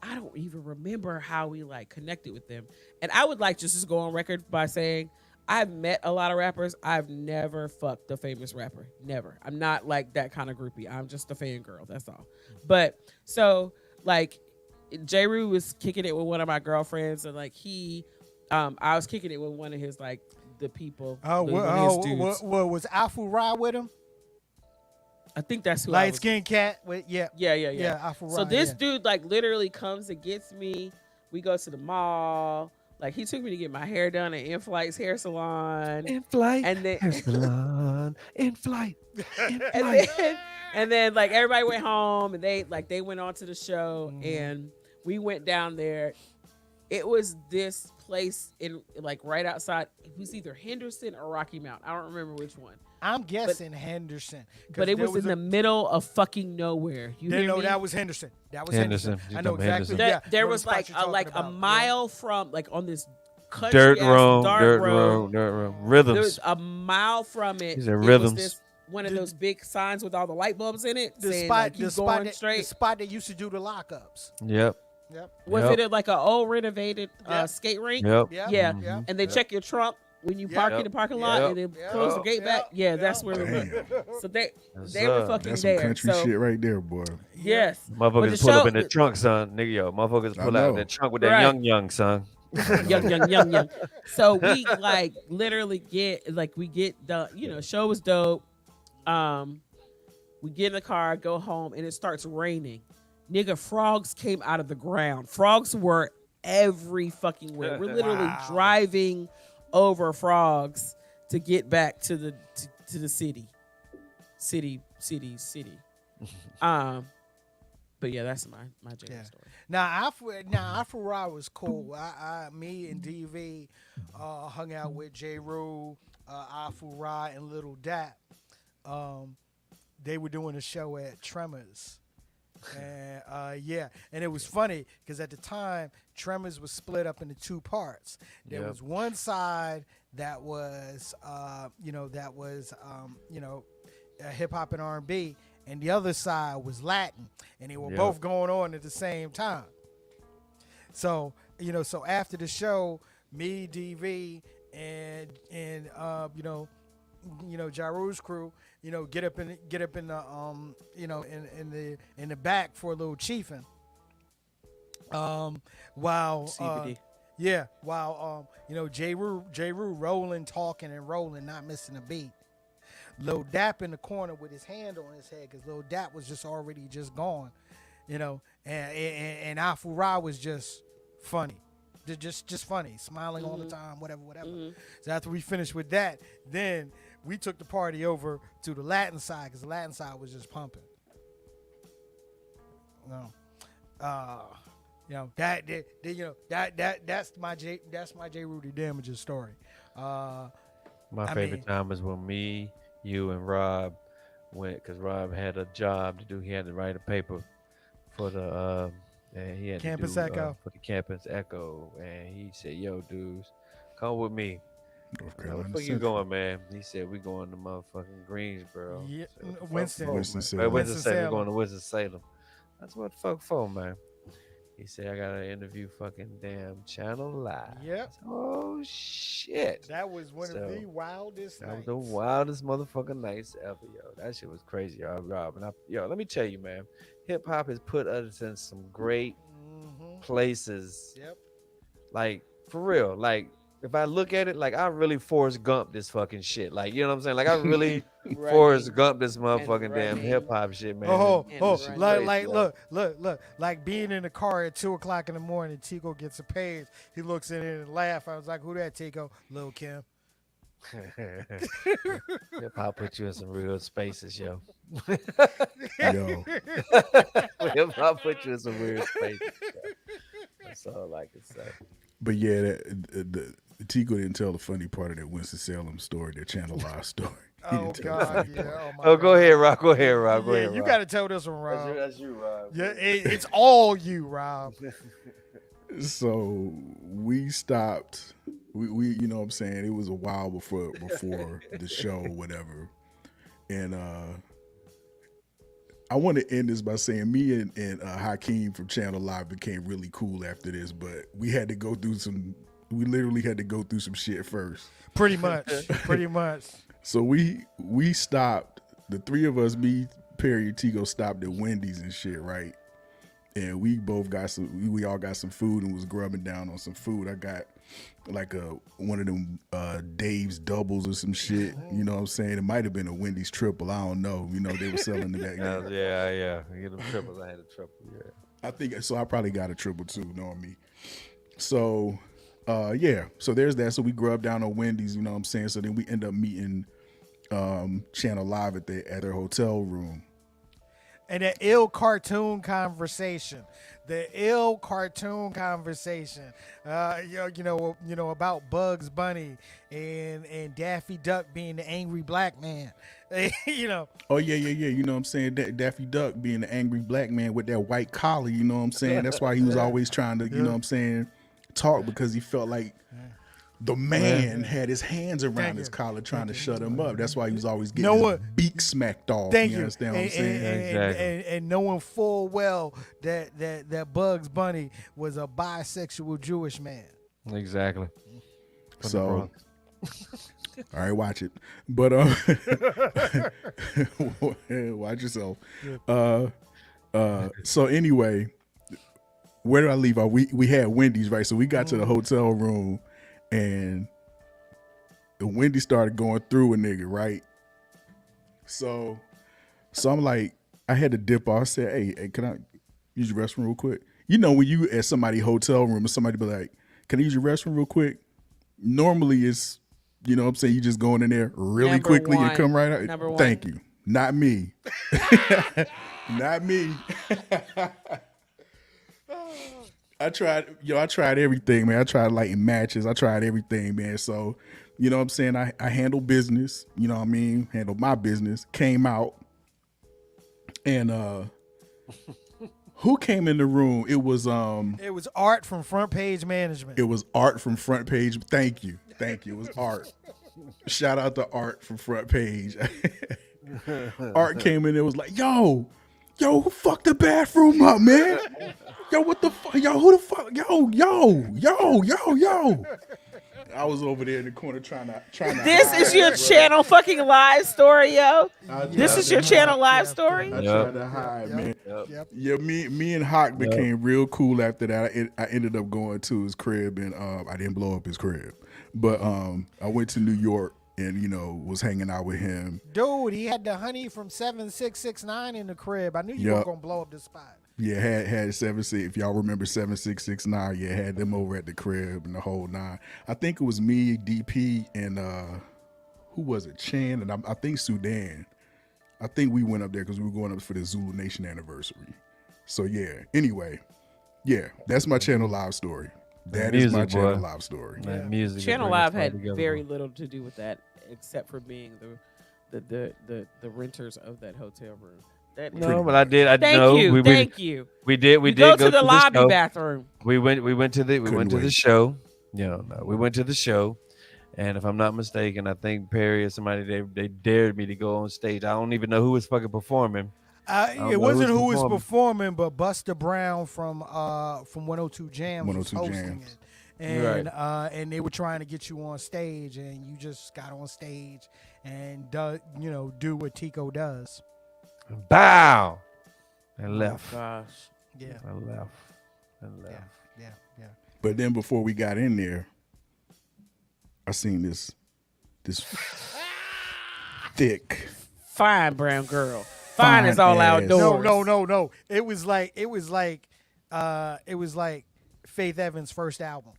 I don't even remember how we like connected with them. And I would like just go on record by saying I've met a lot of rappers. I've never fucked a famous rapper. Never. I'm not like that kind of groupie. I'm just a fangirl. That's all. But so like J. Rue was kicking it with one of my girlfriends, and like I was kicking it with one of his like the people. Oh, one of his dudes. was Afu Ra with him? I think that's who I Light was. skinned cat with Yeah. Afu Ra. So this dude like literally comes and gets me. We go to the mall. Like he took me to get my hair done at In Flight's hair salon. In flight. And then Hair salon. In flight. In and flight. then like everybody went home and they went on to the show and we went down there. It was this place in like right outside. It was either Henderson or Rocky Mount. I don't remember which one. I'm guessing Henderson. 'cause But it there was in the middle of fucking nowhere. You hear No, me? that was Henderson. That was Henderson. Henderson. You I know talking about exactly. Henderson. Yeah, There know the was spot like you're talking a about. mile from like on this country Dirt ass road. dark Dirt road. road. Dirt road. There Rhythms. was a mile from it. These are it was rhythms. this, one of those big signs with all the light bulbs in it. The saying, spot, like, keep going the straight. spot that used to do the lockups. Yep. Yep. Was Yep. it like an old renovated Yeah. skate rink? Yep. Yeah. Yeah. Yeah. And they check your trunk when you park in the parking lot Yep. and then Yep. close the gate back. Yep. Yeah, Yep. that's where we Damn. were. So they Yes, they were sir. fucking That's some there. country So shit right there, boy. yes. But Motherfuckers the pull up show- in the trunk, son. Nigga, yo, motherfuckers I pull out know. that trunk with that Right. young, son. young. So we like literally get the show was dope. We get in the car, go home, and it starts raining. Nigga, frogs came out of the ground. Frogs were every fucking way. We're literally Wow. driving over frogs to get back to the city. But yeah, that's my J Yeah. story. Now Afu Ra was cool. Me and DV hung out with J. Rue, Afu Ra, and Little Dap. They were doing a show at Tremors. And and it was funny because at the time Tremors was split up into two parts. There Yep. was one side that was hip hop and R&B, and the other side was Latin, and they were Yep. both going on at the same time. So so after the show, me, DV, and Jaru's crew, get up in the in the back for a little chiefing. While CBD. yeah, while J. Rue rolling, talking and rolling, not missing a beat. Lil Dap in the corner with his hand on his head because Lil Dap was just already just gone, and Afu Ra was just funny. Just funny, smiling all the time, whatever. So after we finished with that, then we took the party over to the Latin side because the Latin side was just pumping. That's my J. Rudy Damages story. My I favorite mean- time was when me, you, and Rob went because Rob had a job to do. He had to write a paper for the and he had Campus to do, Echo. for the Campus Echo, and he said, "Yo, dudes, come with me." North Where Carolina the fuck you Central. going, man? He said, "We going to motherfucking Greensboro." Yeah, I said, "What the fuck Winston. for, Winston-Salem. man?" Winston Salem. Winston-Salem. We're going to Winston-Salem. That's what the fuck for, man. He said, "I got to interview fucking damn Channel Live." Yep. I said, oh shit. That was one So, of the wildest That was nights. the wildest motherfucking nights ever, yo. That shit was crazy, yo, Rob. And let me tell you, man, hip hop has put us in some great places. Yep. Like, for real. Like, if I look at it, like, I really Forrest Gump this fucking shit. Like, you know what I'm saying? Like, I really Forrest Gump this motherfucking damn running. hip hop shit, man. and Oh, running. like, Crazy, look, like being in the car at 2:00 in the morning. Tico gets a page. He looks in it and laugh. I was like, "Who that, Tico?" Lil Kim. Hip hop put you in some real spaces, yo. Yo, Hip hop put you in some weird spaces. Yo. That's all I can say. but yeah, the Tico didn't tell the funny part of that Winston-Salem story, that Channel Live story. He Oh didn't tell the God, funny yeah. part. Oh my Oh, go God. ahead, Rob. Go ahead, Rob. Go Yeah, ahead, you Rob. got to tell this one, Rob. That's you, Rob. Yeah, it's all you, Rob. So we stopped. We you know what I'm saying, it was a while before the show or whatever. And I want to end this by saying me and Hakeem from Channel Live became really cool after this, but we literally had to go through some shit first. Pretty much. So we stopped, the three of us, me, Perry, and Tigo, stopped at Wendy's and shit, right? And we all got some food and was grubbing down on some food. I got like one of them Dave's doubles or some shit. You know what I'm saying? It might have been a Wendy's triple. I don't know. They were selling it back then. Yeah. You get them triples. I had a triple. Yeah. I think so. I probably got a triple too, knowing me. So, yeah. So there's that. So we grubbed down on Wendy's. You know what I'm saying? So then we end up meeting Channel Live at their hotel room. And the ill cartoon conversation. About Bugs Bunny and Daffy Duck being the angry black man. Oh yeah. You know what I'm saying? Daffy Duck being the angry black man with that white collar. You know what I'm saying? That's why he was always trying to, you know what I'm saying, talk, because he felt like the man had his hands around his collar trying to shut him up. That's why he was always getting his beak smacked off. Thank you you. understand what I'm saying? Exactly. And knowing full well that Bugs Bunny was a bisexual Jewish man. Exactly. From the So, Bronx. all right, watch it. But watch yourself. So anyway, where did I leave off? We had Wendy's, right? So we got to the hotel room, and the Wendy started going through a nigga, right? So I'm like, I had to dip off. I said, hey, can I use your restroom real quick? You know, when you at somebody's hotel room and somebody be like, can I use your restroom real quick? Normally it's, you know what I'm saying, you just going in there really Number quickly one. and come right out. Number one. Thank you. Not me. Not me. I tried everything, man. I tried lighting matches. I tried everything, man. So, you know what I'm saying? I handled business, you know what I mean? Handled my business, came out, and who came in the room? It was Art from Front Page Management. It was Art from Front Page. Thank you. It was Art. Shout out to Art from Front Page. Art came in and was like, yo, who fucked the bathroom up, man? Yo, what the fuck? Yo, who the fuck? Yo. I was over there in the corner trying to. This is your channel fucking live story, yo. This is your channel live story. I tried to hide, man. Yep. Yeah, me and Hawk became real cool after that. I ended up going to his crib, and I didn't blow up his crib, but I went to New York and was hanging out with him. Dude, he had the honey from 7669 in the crib. I knew you were Yup. gonna blow up the spot. Yeah, had 76. If y'all remember 7669, yeah, had them over at the crib and the whole nine. I think it was me, DP, and who was it? Chan, and I think Sudan. I think we went up there because we were going up for the Zulu Nation anniversary. So yeah. Anyway, yeah, that's my channel live story. That is my Music, channel boy. live story. That music. Channel will bring us Live all had together, very boy. little to do with that, except for being the renters of that hotel room. That No, but I did. I Thank know you. we Thank you. did. We You did go to the lobby show. bathroom. We went to the Couldn't wait. show. No, we went to the show, and if I'm not mistaken, I think Perry or somebody they dared me to go on stage. I don't even know who was fucking performing. don't know It wasn't who's who was performing. performing, but Buster Brown from 102 Jams was 102 hosting Jams. it, and they were trying to get you on stage, and you just got on stage and do what Tico does. Bow, and left. Gosh. Yeah, And left. yeah. But then before we got in there, I seen this thick. Fine brown girl. Fine as Fine all ass. outdoors. No. It was like Faith Evans' first album.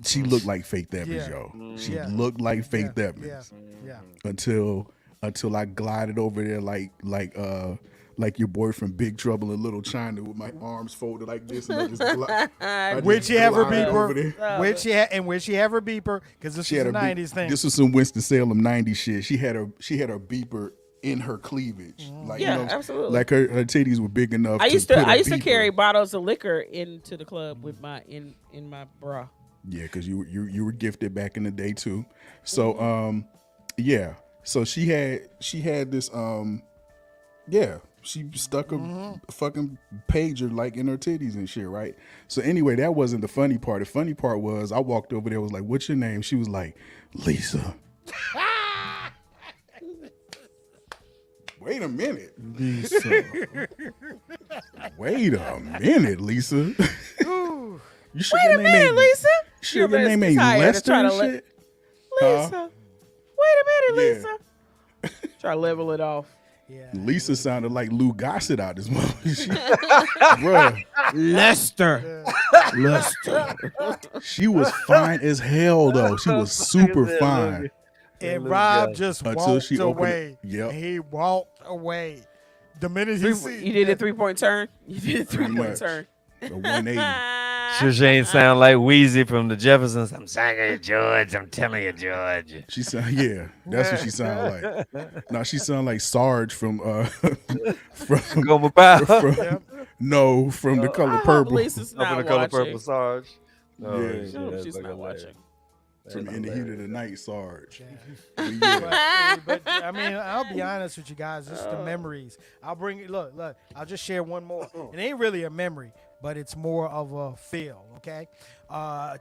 She looked like Faith Evans, Yeah. yo. She Yeah. looked like Faith Yeah, Evans. yeah. Until I glided over there like your boy from Big Trouble in Little China with my arms folded like this, and I just Would she have her glided over beeper? there. Would she have her beeper? Because this She is had a her beep- '90s thing. This was some Winston Salem '90s shit. She had her beeper in her cleavage, like Yeah, absolutely. like her titties were big enough. I used put a to beeper. carry bottles of liquor into the club with my in my bra. Yeah, because you were gifted back in the day too. So yeah. So she had this she stuck a fucking pager like in her titties and shit, right? So anyway, that wasn't the funny part. The funny part was I walked over there, was like, "What's your name?" She was like, "Lisa." Wait a minute, Lisa. Wait a minute, Lisa. You sure Wait your a name minute, ain't- Lisa. Sure Your your best name is ain't higher to Lester try and to let- shit? Lisa. Wait a minute, Yeah. Lisa. Try to level it off. Yeah. Lisa sounded like Lou Gossett out this moment. Bruh, Lester. she was fine as hell though. She was super fine. And Rob just Until walked she opened away. it. Yep. He walked away. The minute he see You did a 3-point turn. You did a Pretty 3-point much. turn. A 180. Sure, she ain't sound like Wheezy from the Jeffersons. I'm saying, George. I'm telling you, George. She sound that's what she sound like. No, she sound like Sarge from from Go my pow. from the color purple. Lisa's Up in not the color watching. purple Sarge. No, Yeah. yeah, She's that's not fucking watching. From In the Heat of the Night, Sarge. but, but I mean, I'll be honest with you guys. It's the memories. I'll bring it. Look. I'll just share one more. It ain't really a memory, but it's more of a feel. Okay.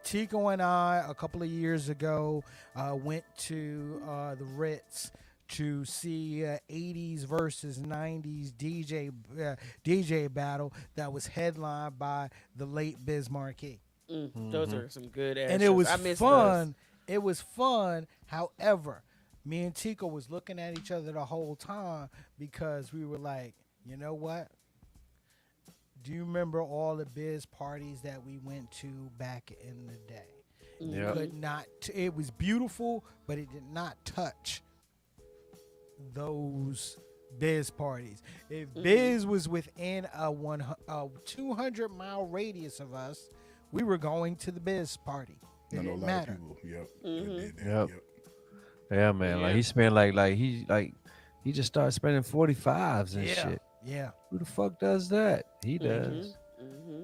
Tico and I, a couple of years ago, went to the Ritz to see 80s versus 90s DJ battle that was headlined by the late Biz Markie. Those are some good ass And it shows. was I miss fun. It was fun. However, me and Tico was looking at each other the whole time because we were like, you know what? Do you remember all the biz parties that we went to back in the day? Yep. Could not. It was beautiful, but it did not touch those biz parties. If biz was within a 200-mile radius of us, we were going to the biz party. It I know a didn't lot matter. of people. Yep. that did that, Yep. Yeah, man. Like he spent he just started spending 45s and shit. Yeah. Who the fuck does that? He does.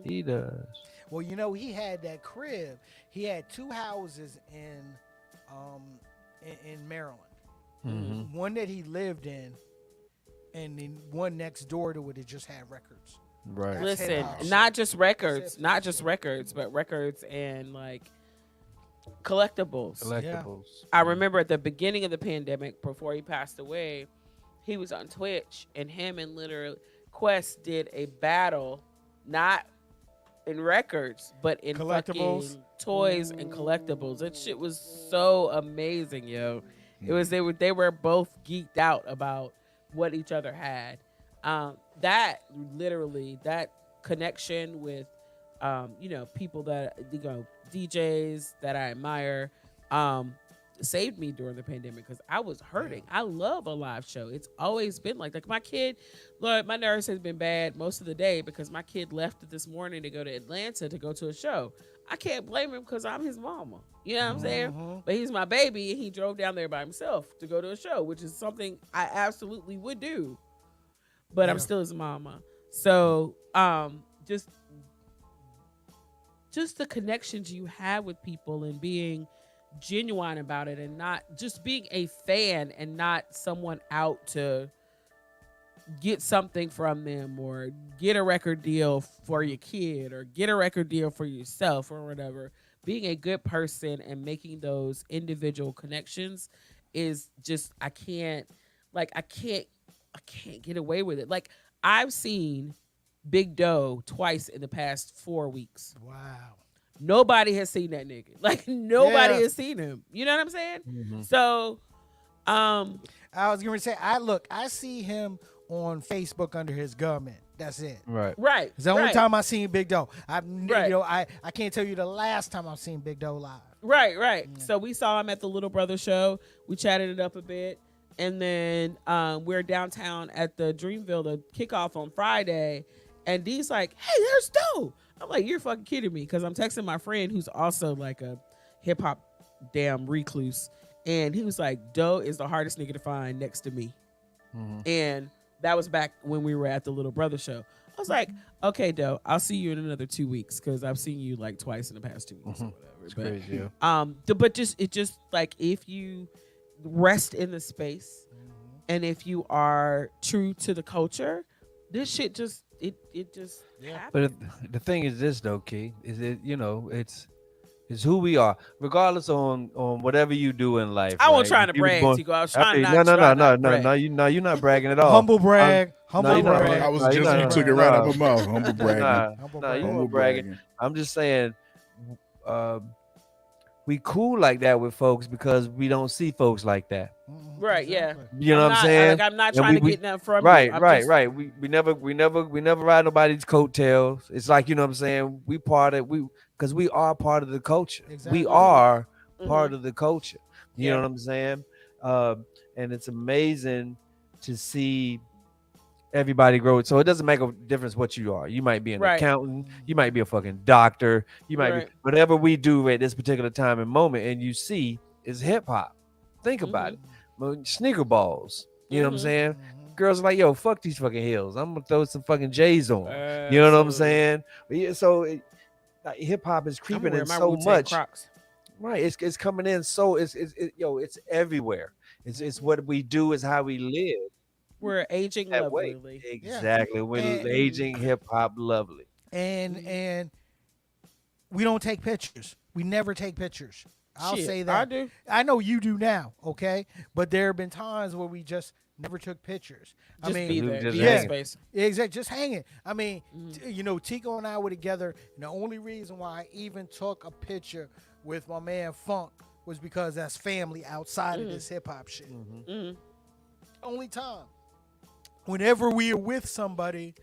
He does. Well, he had that crib. He had two houses in Maryland. One that he lived in, and then one next door to it that just had records. Right. That's Listen, hip-hop. not just records, but records and like collectibles. Collectibles. I remember at the beginning of the pandemic, before he passed away, he was on Twitch, and him and literally Quest did a battle, not in records, but in Collectibles. fucking toys and collectibles. That shit was so amazing, yo. It was they were both geeked out about what each other had. That literally that connection with people that DJs that I admire saved me during the pandemic because I was hurting. I love a live show. It's always been like my kid, Lord, my nerves has been bad most of the day because my kid left this morning to go to Atlanta to go to a show. I can't blame him because I'm his mama. You know what I'm saying? But he's my baby and he drove down there by himself to go to a show, which is something I absolutely would do. But I'm still his mama. So just the connections you have with people and being genuine about it and not just being a fan and not someone out to get something from them or get a record deal for your kid or get a record deal for yourself or whatever. Being a good person and making those individual connections is just I can't get away with it. Like I've seen Big Doe twice in the past 4 weeks. Wow. Nobody has seen that nigga. Like nobody has seen him. You know what I'm saying? Mm-hmm. So, I was going to say, I see him on Facebook under his government. That's it. Right. right. It's the only right, time I seen Big Doe. Right. I can't tell you the last time I've seen Big Doe live. Right. So we saw him at the Little Brother show. We chatted it up a bit. And then we're downtown at the Dreamville to kick off on Friday. And D's like, hey, there's Doe. I'm like, you're fucking kidding me. Because I'm texting my friend who's also like a hip hop damn recluse. And he was like, Doe is the hardest nigga to find next to me. Mm-hmm. And that was back when we were at the Little Brother show. I was like, okay, Doe, I'll see you in another 2 weeks because I've seen you like twice in the past 2 weeks or whatever. It's But, crazy, but just like if you rest in the space and if you are true to the culture, this shit just it just happens. But the thing is this though, Key, is it's who we are, regardless on whatever you do in life. I wasn't right? trying to If you was brag, born- Tico. I was trying Hey, not no, brag. you're not bragging at all. Humble brag. Humble you're not brag. bragging. I was No, just you're not- took it right no. out my mouth. Humble bragging. Humble Nah, brag. you Humble not bragging. bragging. I'm just saying, we cool like that with folks because we don't see folks like that. Right, yeah. You know what I'm not, saying? Like, I'm not And trying to we- get nothing from Right, you. I'm right, just- right. We never ride nobody's coattails. It's like, you know what I'm saying? Because we are part of the culture. Exactly. We are Mhm. part of the culture. You Yeah. know what I'm saying? And it's amazing to see everybody grow. So it doesn't make a difference what you are. You might be an Right. accountant. You might be a fucking doctor. You might Right. be whatever we do at this particular time and moment. And you see is hip hop. Think about it. Sneaker balls. You know what I'm Mhm. saying? Girls are like, yo, fuck these fucking heels. I'm gonna throw some fucking J's on. You know what I'm Absolutely. saying? But yeah, so hip hop is I'm creeping wearing in my so Wu-Tang much. Crocs. Right. It's coming in so it's everywhere. It's what we do, is how we live. We're aging That way. lovely. Exactly. We're And- aging hip hop lovely. And we don't take pictures. We never take pictures. I'll Shit, say that. I do. I know you do now, okay? But there have been times where we just never took pictures. Just be You there. just Be in hang. space. Exactly, just hanging. I mean, Mm-hmm. Tico and I were together, and the only reason why I even took a picture with my man Funk was because that's family outside of this hip hop shit. Mhm. Only time. Whenever we are with somebody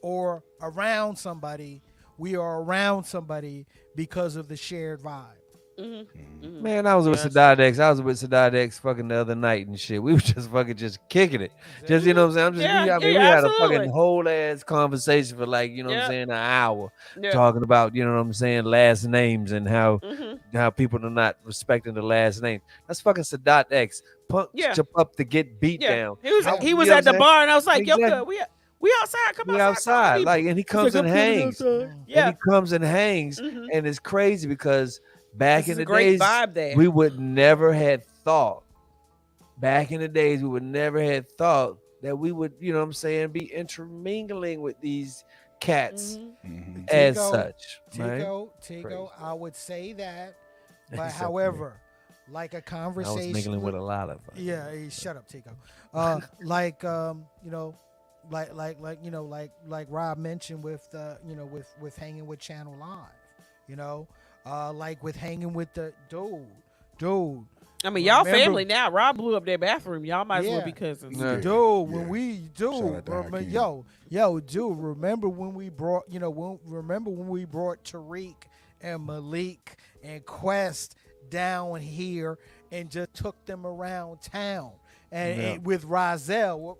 or around somebody, we are around somebody because of the shared vibe. Mhm. Man, I was with Yes. Sadadex. I was with Sadadex fucking the other night and shit. We were just kicking it. Just, you know what I'm saying? Yeah, we yeah, had a absolutely. fucking whole ass conversation for like, you know what Yeah. I'm saying, an hour Yeah. talking about, you know what I'm saying, last names and how Mhm. people are not respecting the last name. That's fucking Sadat X. Punk Yeah. jump up to get beat Yeah. down. He was I- he you was know at what the I'm saying? bar, and I was like, "Yo, Exactly. good. We outside. Come We outside. outside. Like, Like, and he comes and hangs. Yeah. And he comes and hangs. Mhm. And it's crazy because back This in is the a great days, vibe there. we would never had thought. Back in the days, we would never had thought that we would, you know what I'm saying, be intermingling with these cats Mhm. Mhm. as Tico, such. Right? Tico, Crazy. I would say that But Except for me. however, like a I was conversation. mingling with a lot of Yeah, hey, shut up, Tico. Like you know, like Rob mentioned with with hanging with Channel Live, you know, like with hanging with the dude. I mean, y'all Remember- family now. Rob blew up their bathroom. Y'all might as well Yeah. be cousins. Yeah. Dude, Yeah. when we Shout out to Hakeem. dude, remember when we brought remember when we brought Tariq and Malik and Quest down here and just took them around town and with Rozelle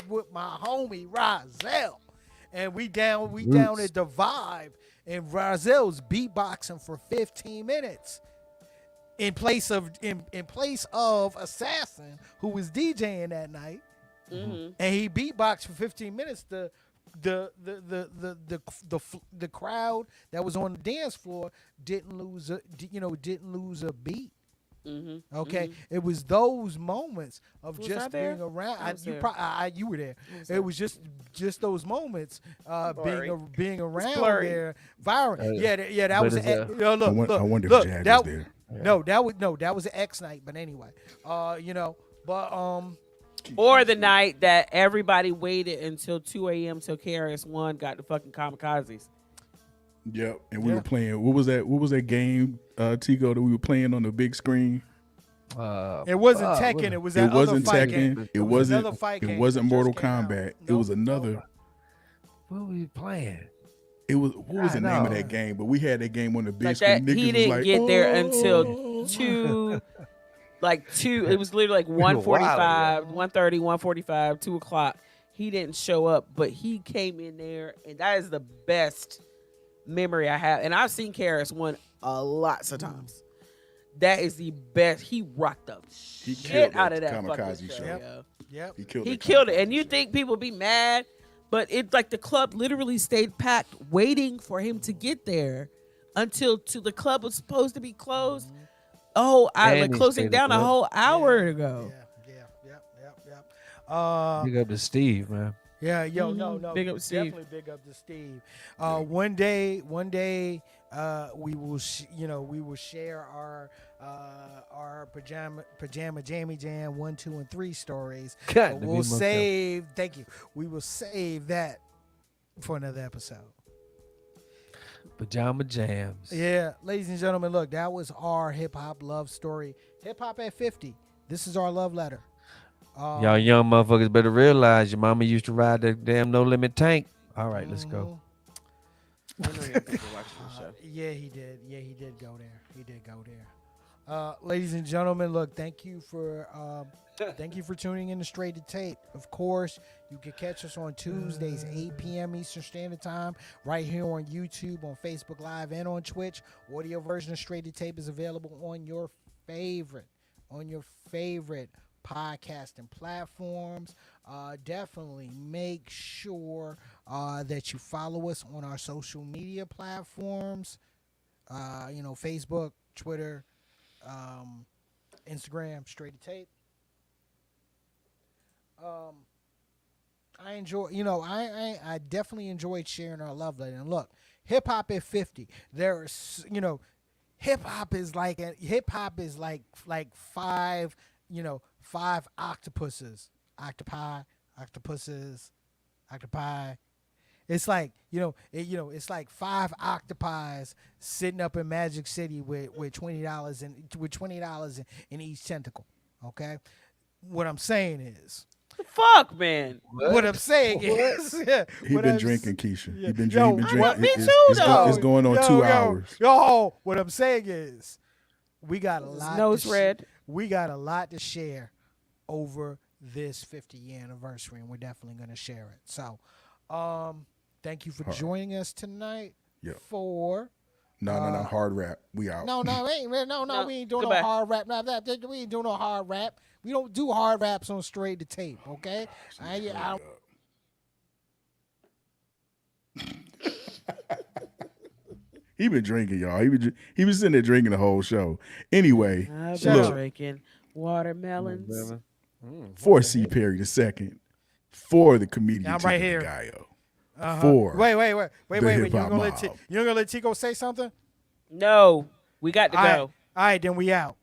with my homie Rozelle, and we down at the Vibe, and Rozelle's beatboxing for 15 minutes. In place of Assassin, who was DJing that night, Mm-hmm. and he beatboxed for 15 minutes. The crowd that was on the dance floor didn't lose a beat. Mm-hmm. Okay, it was those moments of Was I just there? being around. I was there. You were there. was It there. was just those moments Blurry. being around blurry. there. Viral. That but was it's an, look, I look, wonder look, if Jag that, was there. No, that was an X night. But anyway, but Or the night that everybody waited until 2 a.m. till KRS-One got the fucking kamikazes. Yep, and we Yeah. were playing. What was that game, Tico, that we were playing on the big screen? it wasn't Tekken. It was that It wasn't other fight game. Tekken. It was wasn't. another fight It game wasn't that Mortal just came out. Kombat. It Nope, was another. What were we playing? It was what was the I name of know. that game? But we had that game on the big Like screen. that, Niggas he was didn't like, get there "Oh." until 2. Like 2, it was literally like were wild, 1:45, 1:30, 1:45, 2 o'clock. He didn't show up, but he came in there, and that is the best memory I have. And I've seen KRS-One lots of times. That is the best. He rocked the He shit killed out that of that kamikaze fucking show. show. Yep. yo. Yep. He that killed it. kamikaze And you show. think people be mad, but it's like the club literally stayed packed waiting for him to get there until the club was supposed to be closed. Oh, I And like he closing stayed down a up. whole hour ago. Yeah. Big up to Steve, man. Yeah, yo, Mhm. no, Big up Steve. definitely big up to Steve. One day, we will, we will share our pajama jammy jam 1, 2, and 3 stories. Got But to be we'll most save. Thank you. We will save that for another episode. Pajama jams. Yeah, ladies and gentlemen, look, that was our hip hop love story. Hip hop at 50. This is our love letter. Y'all young motherfuckers better realize your mama used to ride that damn no limit tank. All right, let's go. I know you're watching the show. Yeah, he did. Yeah, he did go there. He did go there. Ladies and gentlemen, look, thank you for tuning in to Straight to Tape. Of course, you can catch us on Tuesdays, 8 p.m. Eastern Standard Time, right here on YouTube, on Facebook Live, and on Twitch. Audio version of Straight to Tape is available on your favorite podcasting platforms. Definitely make sure that you follow us on our social media platforms. Facebook, Twitter, Instagram, Straight to Tape. I enjoy, I definitely enjoyed sharing our love letter. And look, hip hop at 50. There's, hip hop is like five, five octopuses, octopi. It's like, it's like 5 octopi sitting up in Magic City with $20 in each tentacle. Okay, what I'm saying is, Fuck, man. what I'm saying is, He what been I'm drinking, Keisha. yeah. He been Yo, drinking. what? Me too, It's though. going on 2 hours. Yo, what I'm saying is, we got a His lot. nose red. We got a lot to share over this 50th anniversary, and we're definitely going to share it. So, thank you for joining us tonight. Yep. For No, hard rap. We out. no, we ain't doing goodbye. no hard rap. We ain't doing no hard rap. We don't do hard raps on Straight to Tape. Okay, I don't. He been drinking, y'all. He was sitting there drinking the whole show. Anyway, I've Shut been up. drinking watermelons. for C. Perry II, for the comedian I'm right Chico here. Gallo, Uh-huh. for Wait. the You hip-hop gonna mob. let Tico say something? No, we got to All go. All right, then we out.